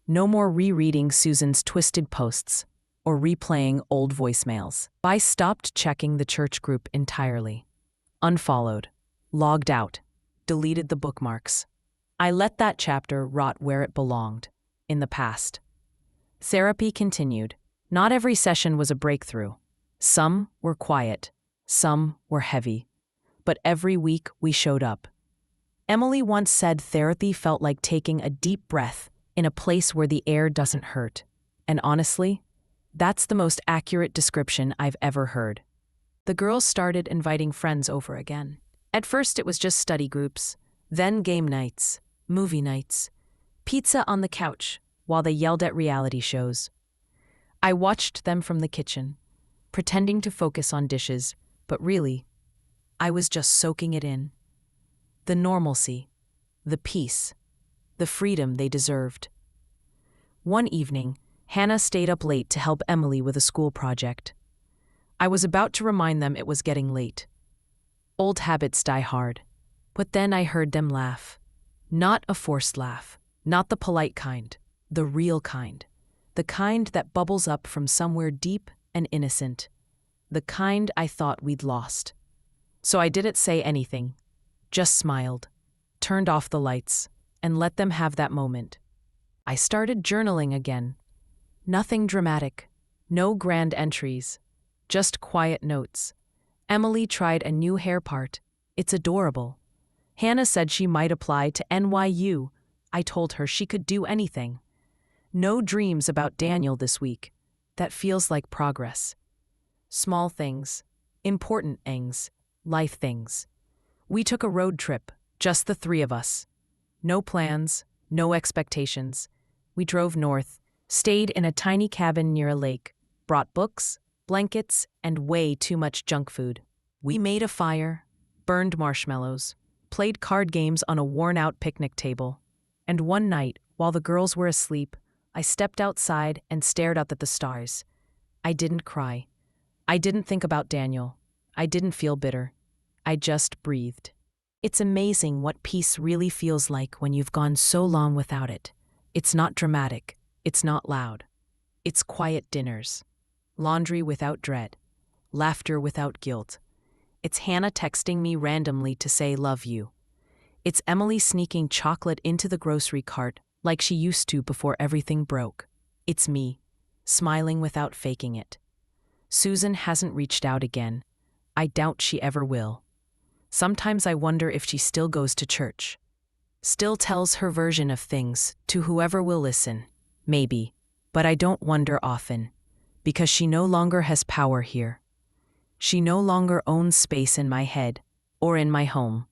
No more rereading Susan's twisted posts or replaying old voicemails. I stopped checking the church group entirely. Unfollowed, logged out, deleted the bookmarks. I let that chapter rot where it belonged, in the past. Therapy continued. Not every session was a breakthrough. Some were quiet, some were heavy. But every week we showed up. Emily once said therapy felt like taking a deep breath in a place where the air doesn't hurt. And honestly, that's the most accurate description I've ever heard. The girls started inviting friends over again. At first it was just study groups, then game nights, movie nights, pizza on the couch while they yelled at reality shows. I watched them from the kitchen, pretending to focus on dishes, but really, I was just soaking it in. The normalcy, the peace, the freedom they deserved. One evening, Hannah stayed up late to help Emily with a school project. I was about to remind them it was getting late. Old habits die hard. But then I heard them laugh. Not a forced laugh, not the polite kind, the real kind. The kind that bubbles up from somewhere deep and innocent. The kind I thought we'd lost. So I didn't say anything, just smiled, turned off the lights, and let them have that moment. I started journaling again. Nothing dramatic, no grand entries, just quiet notes. Emily tried a new hair part. It's adorable. Hannah said she might apply to NYU. I told her she could do anything. No dreams about Daniel this week. That feels like progress. Small things, important things, life things. We took a road trip, just the 3 of us. No plans, no expectations. We drove north, stayed in a tiny cabin near a lake, brought books, blankets, and way too much junk food. We made a fire, burned marshmallows, played card games on a worn-out picnic table. And one night, while the girls were asleep, I stepped outside and stared up at the stars. I didn't cry. I didn't think about Daniel. I didn't feel bitter. I just breathed. It's amazing what peace really feels like when you've gone so long without it. It's not dramatic. It's not loud. It's quiet dinners. Laundry without dread. Laughter without guilt. It's Hannah texting me randomly to say love you. It's Emily sneaking chocolate into the grocery cart like she used to before everything broke. It's me, smiling without faking it. Susan hasn't reached out again. I doubt she ever will. Sometimes I wonder if she still goes to church. still tells her version of things to whoever will listen. Maybe, but I don't wonder often, because she no longer has power here. She no longer owns space in my head, or in my home,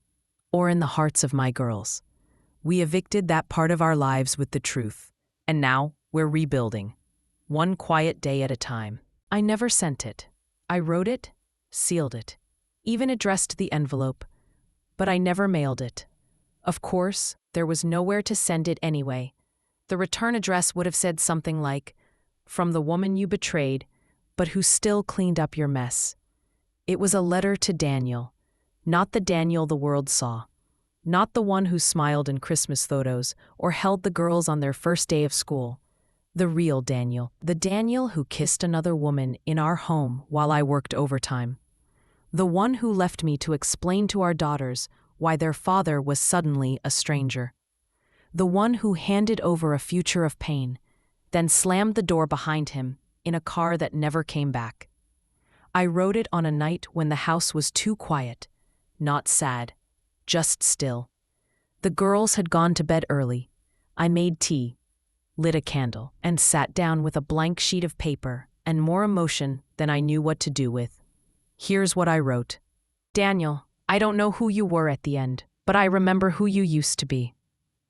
or in the hearts of my girls. We evicted that part of our lives with the truth, and now we're rebuilding, one quiet day at a time. I never sent it. I wrote it, sealed it, even addressed the envelope, but I never mailed it. Of course, there was nowhere to send it anyway. The return address would have said something like, "From the woman you betrayed, but who still cleaned up your mess." It was a letter to Daniel, not the Daniel the world saw, not the one who smiled in Christmas photos or held the girls on their first day of school. The real Daniel, the Daniel who kissed another woman in our home while I worked overtime. The one who left me to explain to our daughters why their father was suddenly a stranger. The one who handed over a future of pain, then slammed the door behind him in a car that never came back. I wrote it on a night when the house was too quiet, not sad, just still. The girls had gone to bed early. I made tea, lit a candle, and sat down with a blank sheet of paper and more emotion than I knew what to do with. Here's what I wrote. Daniel, I don't know who you were at the end, but I remember who you used to be.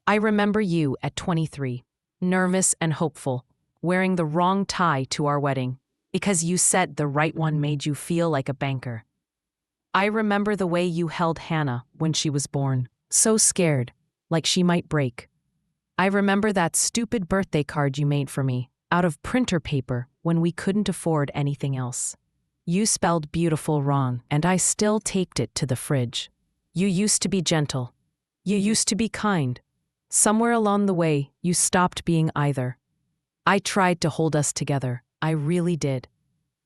I remember you at 23, nervous and hopeful, wearing the wrong tie to our wedding, because you said the right one made you feel like a banker. I remember the way you held Hannah when she was born, so scared, like she might break. I remember that stupid birthday card you made for me, out of printer paper when we couldn't afford anything else. You spelled beautiful wrong, and I still taped it to the fridge. You used to be gentle. You used to be kind. Somewhere along the way, you stopped being either. I tried to hold us together. I really did.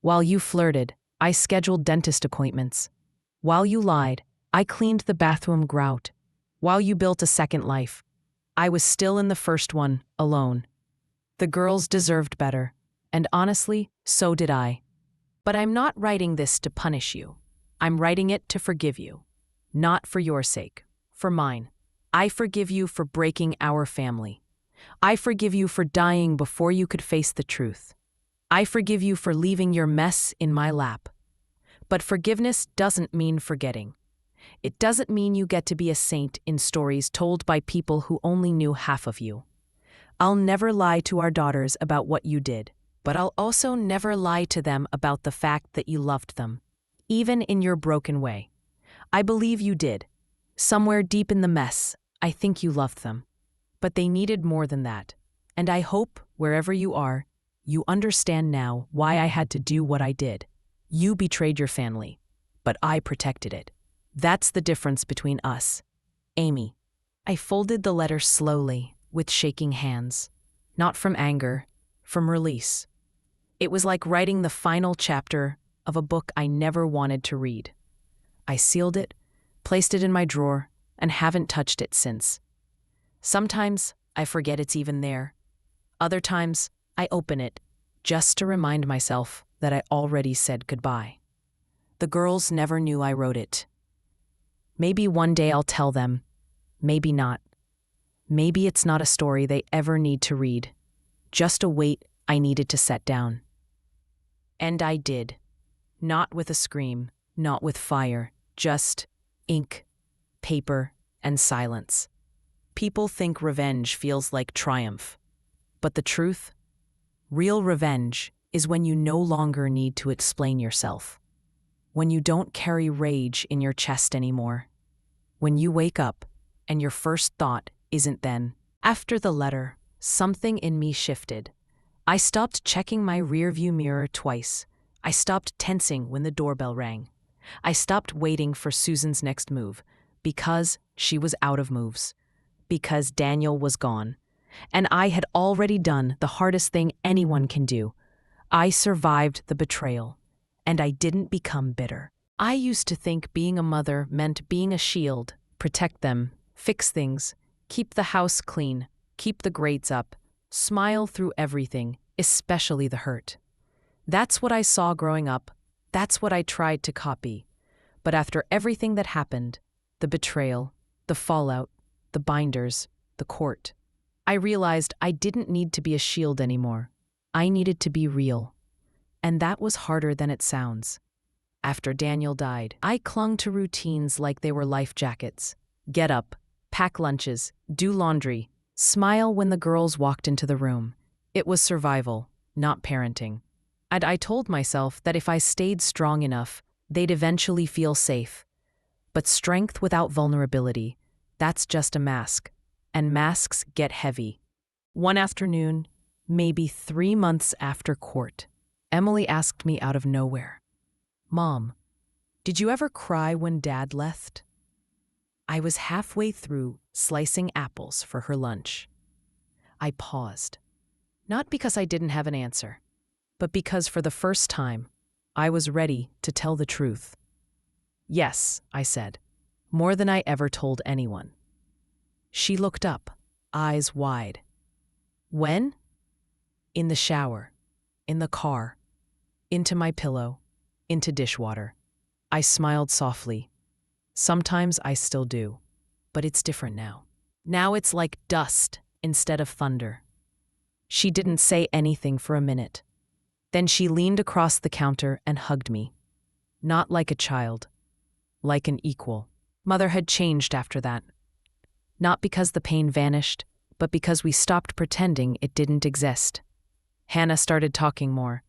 While you flirted, I scheduled dentist appointments. While you lied, I cleaned the bathroom grout. While you built a second life, I was still in the first one, alone. The girls deserved better, and honestly, so did I. But I'm not writing this to punish you. I'm writing it to forgive you. Not for your sake, for mine. I forgive you for breaking our family. I forgive you for dying before you could face the truth. I forgive you for leaving your mess in my lap. But forgiveness doesn't mean forgetting. It doesn't mean you get to be a saint in stories told by people who only knew half of you. I'll never lie to our daughters about what you did, but I'll also never lie to them about the fact that you loved them, even in your broken way. I believe you did. Somewhere deep in the mess, I think you loved them. But they needed more than that. And I hope, wherever you are, you understand now why I had to do what I did. You betrayed your family, but I protected it. That's the difference between us. Amy. I folded the letter slowly, with shaking hands. Not from anger, from release. It was like writing the final chapter of a book I never wanted to read. I sealed it, placed it in my drawer, and haven't touched it since. Sometimes I forget it's even there. Other times I open it just to remind myself that I already said goodbye. The girls never knew I wrote it. Maybe one day I'll tell them. Maybe not. Maybe it's not a story they ever need to read. Just a weight I needed to set down. And I did. Not with a scream, not with fire, just ink, paper, and silence. People think revenge feels like triumph. But the truth? Real revenge is when you no longer need to explain yourself. When you don't carry rage in your chest anymore. When you wake up and your first thought isn't then. After the letter, something in me shifted. I stopped checking my rearview mirror twice. I stopped tensing when the doorbell rang. I stopped waiting for Susan's next move because she was out of moves. Because Daniel was gone. And I had already done the hardest thing anyone can do. I survived the betrayal. And I didn't become bitter. I used to think being a mother meant being a shield, protect them, fix things, keep the house clean, keep the grades up, smile through everything, especially the hurt. That's what I saw growing up. That's what I tried to copy. But after everything that happened, the betrayal, the fallout, the binders, the court. I realized I didn't need to be a shield anymore. I needed to be real. And that was harder than it sounds. After Daniel died, I clung to routines like they were life jackets. Get up, pack lunches, do laundry, smile when the girls walked into the room. It was survival, not parenting. And I told myself that if I stayed strong enough, they'd eventually feel safe. But strength without vulnerability, that's just a mask. And masks get heavy. One afternoon, maybe 3 months after court, Emily asked me out of nowhere, "Mom, did you ever cry when Dad left?" I was halfway through slicing apples for her lunch. I paused. Not because I didn't have an answer, but because for the first time, I was ready to tell the truth. "Yes," I said, more than I ever told anyone. She looked up, eyes wide. "When?" "In the shower, in the car, into my pillow, into dishwater." I smiled softly. "Sometimes I still do, but it's different now. Now it's like dust instead of thunder." She didn't say anything for a minute. Then she leaned across the counter and hugged me. Not like a child, like an equal. Mother had changed after that. Not because the pain vanished, but because we stopped pretending it didn't exist. Hannah started talking more,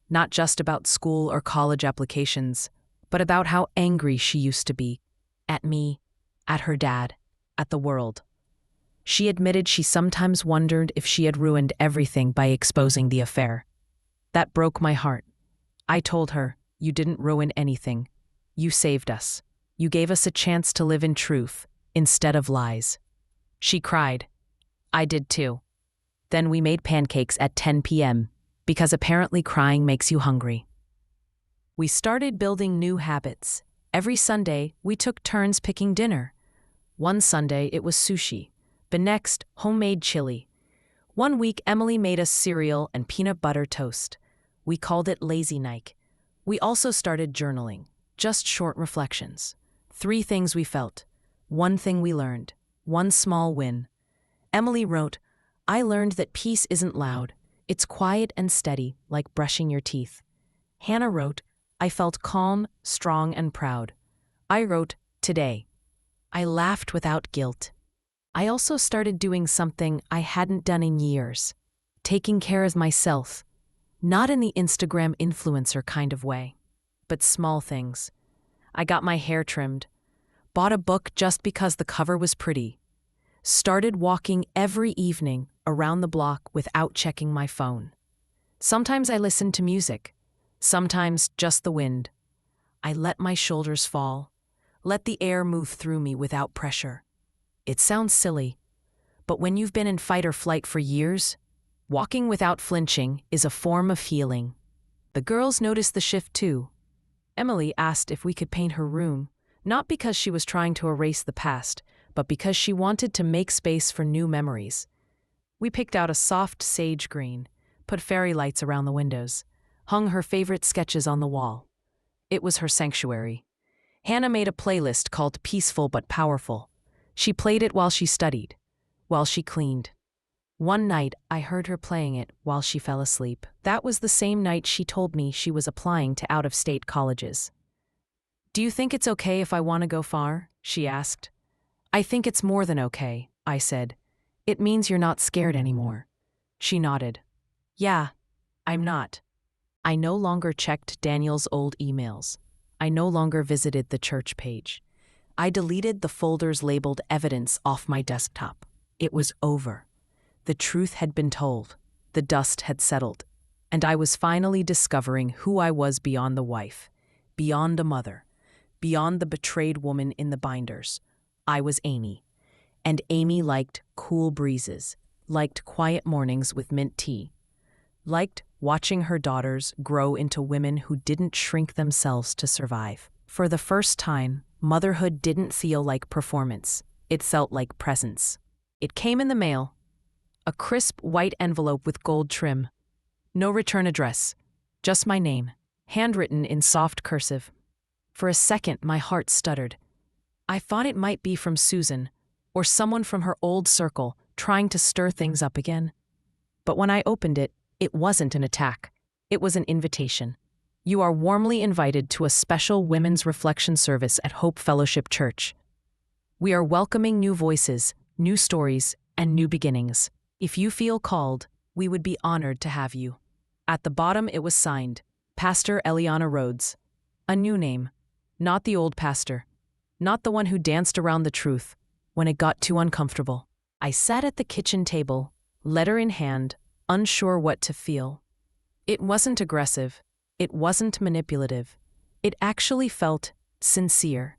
not just about school or college applications, but about how angry she used to be. At me, at her dad, at the world. She admitted she sometimes wondered if she had ruined everything by exposing the affair. That broke my heart. I told her, "You didn't ruin anything. You saved us. You gave us a chance to live in truth, instead of lies." She cried. I did too. Then we made pancakes at 10 p.m., because apparently crying makes you hungry. We started building new habits. Every Sunday, we took turns picking dinner. One Sunday, it was sushi. The next, homemade chili. One week, Emily made us cereal and peanut butter toast. We called it Lazy Night. We also started journaling, just short reflections. 3 things we felt, 1 thing we learned, 1 small win. Emily wrote, "I learned that peace isn't loud. It's quiet and steady, like brushing your teeth." Hannah wrote, "I felt calm, strong, and proud." I wrote, "Today." I laughed without guilt. I also started doing something I hadn't done in years, taking care of myself, not in the Instagram influencer kind of way, but small things. I got my hair trimmed, bought a book just because the cover was pretty, started walking every evening around the block without checking my phone. Sometimes I listened to music, sometimes just the wind. I let my shoulders fall, let the air move through me without pressure. It sounds silly, but when you've been in fight or flight for years, walking without flinching is a form of healing. The girls noticed the shift too. Emily asked if we could paint her room, not because she was trying to erase the past, but because she wanted to make space for new memories. We picked out a soft sage green, put fairy lights around the windows, hung her favorite sketches on the wall. It was her sanctuary. Hannah made a playlist called Peaceful but Powerful. She played it while she studied, while she cleaned. One night, I heard her playing it while she fell asleep. That was the same night she told me she was applying to out-of-state colleges. "Do you think it's okay if I want to go far?" she asked. "I think it's more than okay," I said. "It means you're not scared anymore." She nodded. "Yeah, I'm not." I no longer checked Daniel's old emails. I no longer visited the church page. I deleted the folders labeled evidence off my desktop. It was over. The truth had been told. The dust had settled. And I was finally discovering who I was beyond the wife, beyond a mother, beyond the betrayed woman in the binders. I was Amy. And Amy liked cool breezes, liked quiet mornings with mint tea, liked watching her daughters grow into women who didn't shrink themselves to survive. For the first time, motherhood didn't feel like performance. It felt like presence. It came in the mail. A crisp white envelope with gold trim. No return address. Just my name, handwritten in soft cursive. For a second, my heart stuttered. I thought it might be from Susan, or someone from her old circle trying to stir things up again. But when I opened it, it wasn't an attack. It was an invitation. You are warmly invited to a special women's reflection service at Hope Fellowship Church. We are welcoming new voices, new stories, and new beginnings. If you feel called, we would be honored to have you. At the bottom it was signed, Pastor Eliana Rhodes. A new name. Not the old pastor. Not the one who danced around the truth when it got too uncomfortable. I sat at the kitchen table, letter in hand, unsure what to feel. It wasn't aggressive. It wasn't manipulative. It actually felt sincere.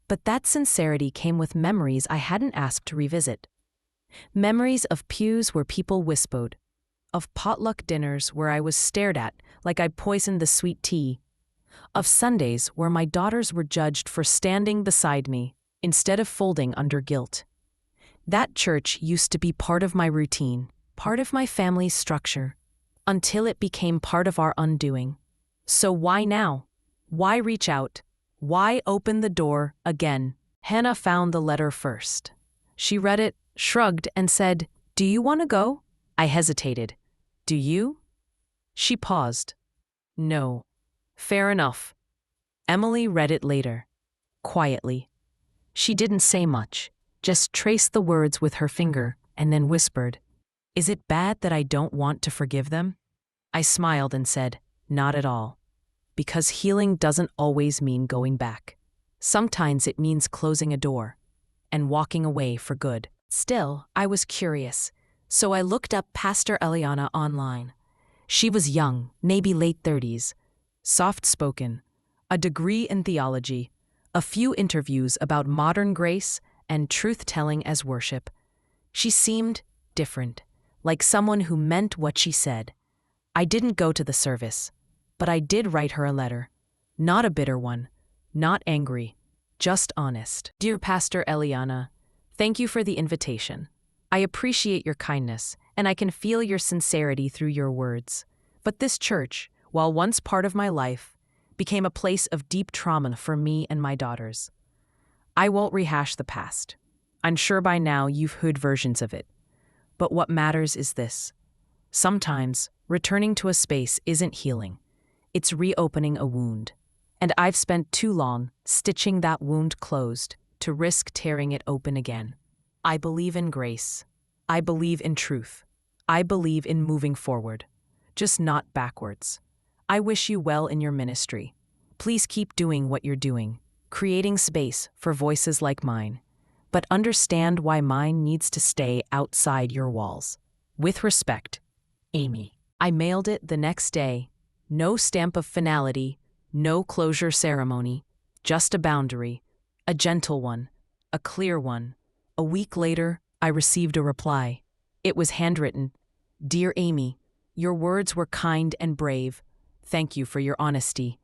But that sincerity came with memories I hadn't asked to revisit. Memories of pews where people whispered, of potluck dinners where I was stared at like I'd poisoned the sweet tea, of Sundays where my daughters were judged for standing beside me instead of folding under guilt. That church used to be part of my routine, part of my family's structure, until it became part of our undoing. So why now? Why reach out? Why open the door again? Hannah found the letter first. She read it, shrugged, and said, "Do you want to go?" I hesitated. "Do you?" She paused. "No." "Fair enough." Emily read it later, quietly. She didn't say much, just traced the words with her finger and then whispered, "Is it bad that I don't want to forgive them?" I smiled and said, "Not at all. Because healing doesn't always mean going back. Sometimes it means closing a door and walking away for good." Still, I was curious, so I looked up Pastor Eliana online. She was young, maybe late 30s, soft-spoken, a degree in theology, a few interviews about modern grace and truth-telling as worship. She seemed different, like someone who meant what she said. I didn't go to the service, but I did write her a letter. Not a bitter one, not angry, just honest. "Dear Pastor Eliana, thank you for the invitation. I appreciate your kindness, and I can feel your sincerity through your words. But this church, while once part of my life, became a place of deep trauma for me and my daughters. I won't rehash the past. I'm sure by now you've heard versions of it. But what matters is this. Sometimes, returning to a space isn't healing. It's reopening a wound. And I've spent too long stitching that wound closed to risk tearing it open again. I believe in grace. I believe in truth. I believe in moving forward, just not backwards. I wish you well in your ministry. Please keep doing what you're doing, creating space for voices like mine. But understand why mine needs to stay outside your walls. With respect, Amy." I mailed it the next day. No stamp of finality, no closure ceremony, just a boundary, a gentle one, a clear one. A week later, I received a reply. It was handwritten. "Dear Amy, your words were kind and brave. Thank you for your honesty.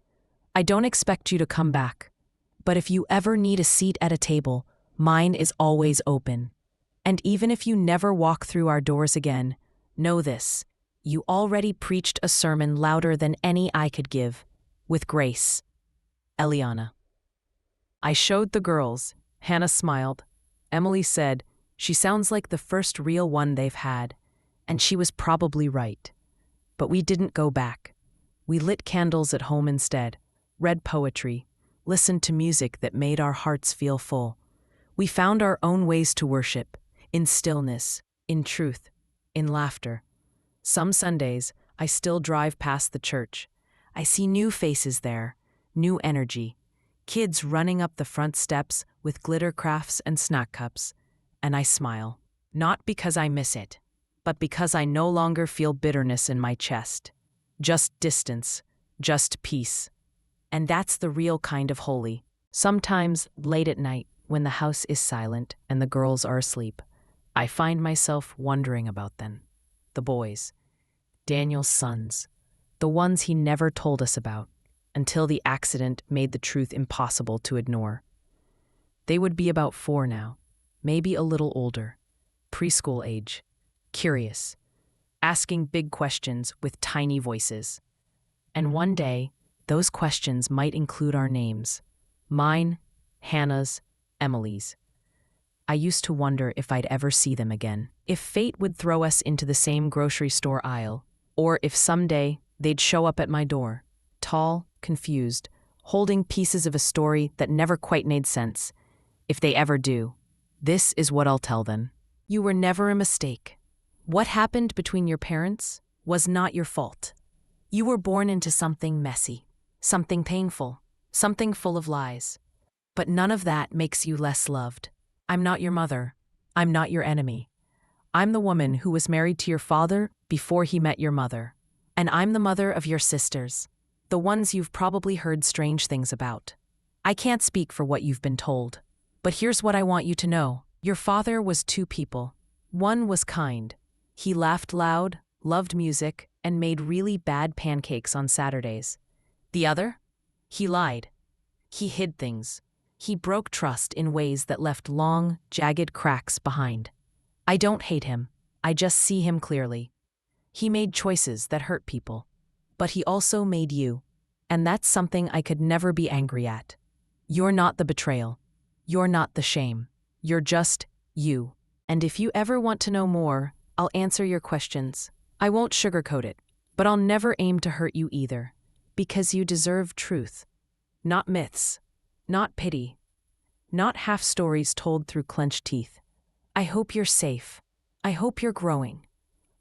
I don't expect you to come back, but if you ever need a seat at a table, mine is always open. And even if you never walk through our doors again, know this. You already preached a sermon louder than any I could give. With grace. Eliana." I showed the girls. Hannah smiled. Emily said, "She sounds like the first real one they've had." And she was probably right. But we didn't go back. We lit candles at home instead, read poetry, listened to music that made our hearts feel full. We found our own ways to worship, in stillness, in truth, in laughter. Some Sundays, I still drive past the church. I see new faces there, new energy, kids running up the front steps with glitter crafts and snack cups, and I smile. Not because I miss it, but because I no longer feel bitterness in my chest. Just distance, just peace. And that's the real kind of holy. Sometimes, late at night, when the house is silent and the girls are asleep, I find myself wondering about them. The boys. Daniel's sons. The ones he never told us about, until the accident made the truth impossible to ignore. They would be about 4 now, maybe a little older, preschool age, curious, asking big questions with tiny voices. And one day, those questions might include our names, mine, Hannah's, Emily's. I used to wonder if I'd ever see them again. If fate would throw us into the same grocery store aisle, or if someday they'd show up at my door, tall, confused, holding pieces of a story that never quite made sense. If they ever do, this is what I'll tell them. You were never a mistake. What happened between your parents was not your fault. You were born into something messy, something painful, something full of lies. But none of that makes you less loved. I'm not your mother. I'm not your enemy. I'm the woman who was married to your father before he met your mother. And I'm the mother of your sisters, the ones you've probably heard strange things about. I can't speak for what you've been told, but here's what I want you to know. Your father was two people. One was kind. He laughed loud, loved music, and made really bad pancakes on Saturdays. The other? He lied. He hid things. He broke trust in ways that left long, jagged cracks behind. I don't hate him. I just see him clearly. He made choices that hurt people. But he also made you. And that's something I could never be angry at. You're not the betrayal. You're not the shame. You're just you. And if you ever want to know more, I'll answer your questions. I won't sugarcoat it, but I'll never aim to hurt you either. Because you deserve truth. Not myths. Not pity. Not half stories told through clenched teeth. I hope you're safe. I hope you're growing.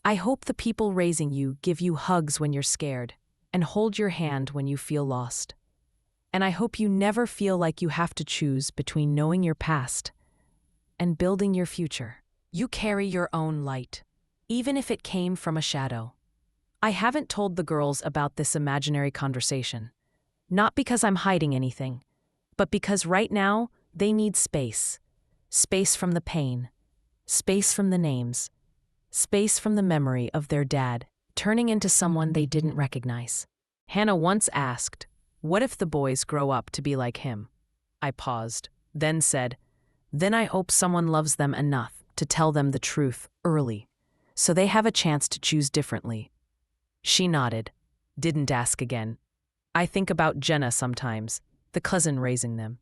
I hope the people raising you give you hugs when you're scared and hold your hand when you feel lost. And I hope you never feel like you have to choose between knowing your past and building your future. You carry your own light, even if it came from a shadow. I haven't told the girls about this imaginary conversation, not because I'm hiding anything, but because right now they need space. Space from the pain, space from the names, space from the memory of their dad turning into someone they didn't recognize. Hannah once asked, "What if the boys grow up to be like him?" I paused, then said, "Then I hope someone loves them enough to tell them the truth early, so they have a chance to choose differently." She nodded, didn't ask again. I think about Jenna sometimes, the cousin raising them.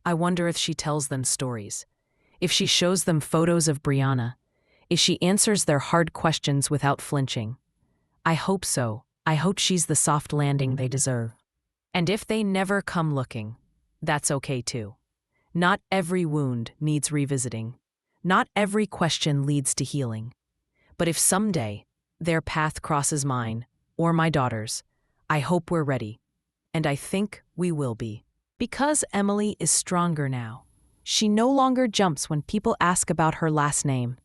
I wonder if she tells them stories, if she shows them photos of Brianna, if she answers their hard questions without flinching. I hope so. I hope she's the soft landing they deserve. And if they never come looking, that's okay too. Not every wound needs revisiting. Not every question leads to healing. But if someday their path crosses mine, or my daughter's, I hope we're ready. And I think we will be. Because Emily is stronger now. She no longer jumps when people ask about her last name.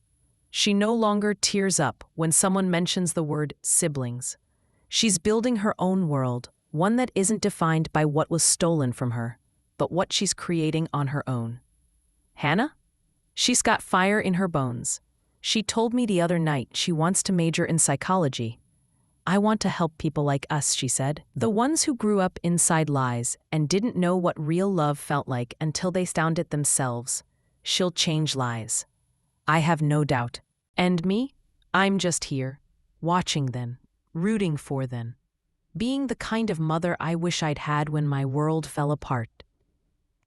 She no longer tears up when someone mentions the word siblings. She's building her own world, one that isn't defined by what was stolen from her, but what she's creating on her own. Hannah? She's got fire in her bones. She told me the other night she wants to major in psychology. I want to help people like us, she said. The ones who grew up inside lies and didn't know what real love felt like until they found it themselves. She'll change lives. I have no doubt. And me? I'm just here, watching them, rooting for them, being the kind of mother I wish I'd had when my world fell apart.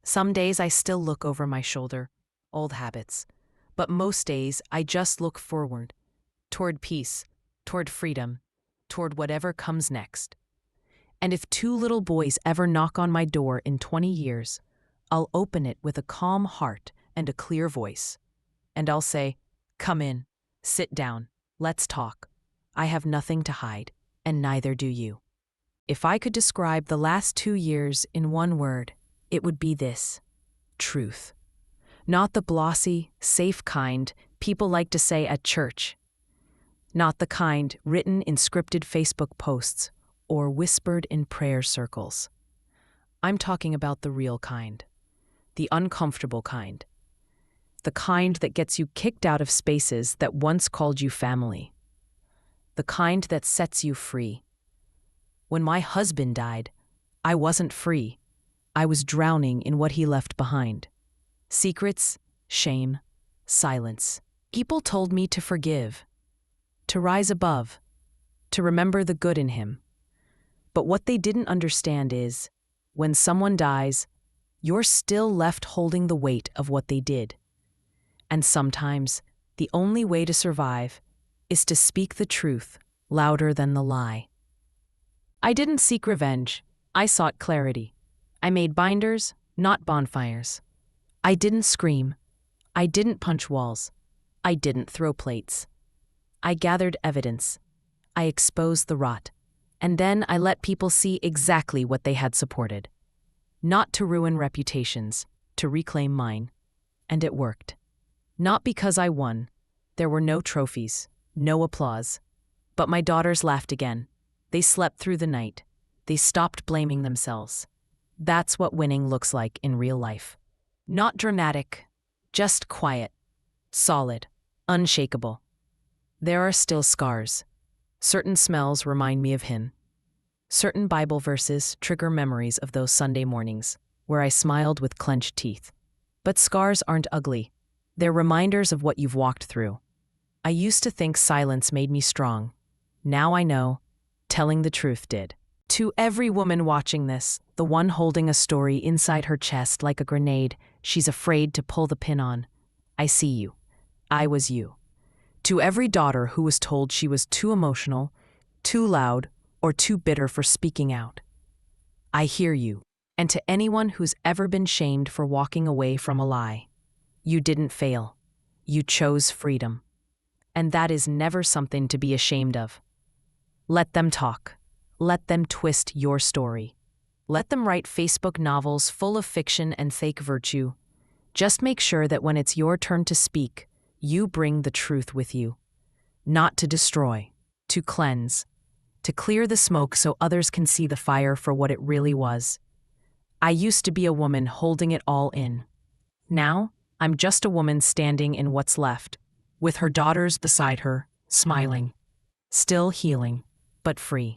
Some days I still look over my shoulder, old habits, but most days I just look forward, toward peace, toward freedom, toward whatever comes next. And if two little boys ever knock on my door in 20 years, I'll open it with a calm heart and a clear voice. And I'll say, "Come in, sit down, let's talk. I have nothing to hide, and neither do you." If I could describe the last 2 years in one word, it would be this: truth. Not the glossy, safe kind people like to say at church. Not the kind written in scripted Facebook posts or whispered in prayer circles. I'm talking about the real kind, the uncomfortable kind. The kind that gets you kicked out of spaces that once called you family. The kind that sets you free. When my husband died, I wasn't free. I was drowning in what he left behind. Secrets, shame, silence. People told me to forgive, to rise above, to remember the good in him. But what they didn't understand is, when someone dies, you're still left holding the weight of what they did. And sometimes, the only way to survive is to speak the truth louder than the lie. I didn't seek revenge. I sought clarity. I made binders, not bonfires. I didn't scream. I didn't punch walls. I didn't throw plates. I gathered evidence. I exposed the rot. And then I let people see exactly what they had supported. Not to ruin reputations, to reclaim mine. And it worked. Not because I won. There were no trophies, no applause. But my daughters laughed again. They slept through the night. They stopped blaming themselves. That's what winning looks like in real life. Not dramatic, just quiet, solid, unshakable. There are still scars. Certain smells remind me of him. Certain Bible verses trigger memories of those Sunday mornings where I smiled with clenched teeth. But scars aren't ugly. They're reminders of what you've walked through. I used to think silence made me strong. Now I know, telling the truth did. To every woman watching this, the one holding a story inside her chest like a grenade she's afraid to pull the pin on, I see you. I was you. To every daughter who was told she was too emotional, too loud, or too bitter for speaking out, I hear you. And to anyone who's ever been shamed for walking away from a lie, you didn't fail. You chose freedom. And that is never something to be ashamed of. Let them talk. Let them twist your story. Let them write Facebook novels full of fiction and fake virtue. Just make sure that when it's your turn to speak, you bring the truth with you. Not to destroy, to cleanse, to clear the smoke so others can see the fire for what it really was. I used to be a woman holding it all in. Now, I'm just a woman standing in what's left, with her daughters beside her, smiling. Still healing, but free.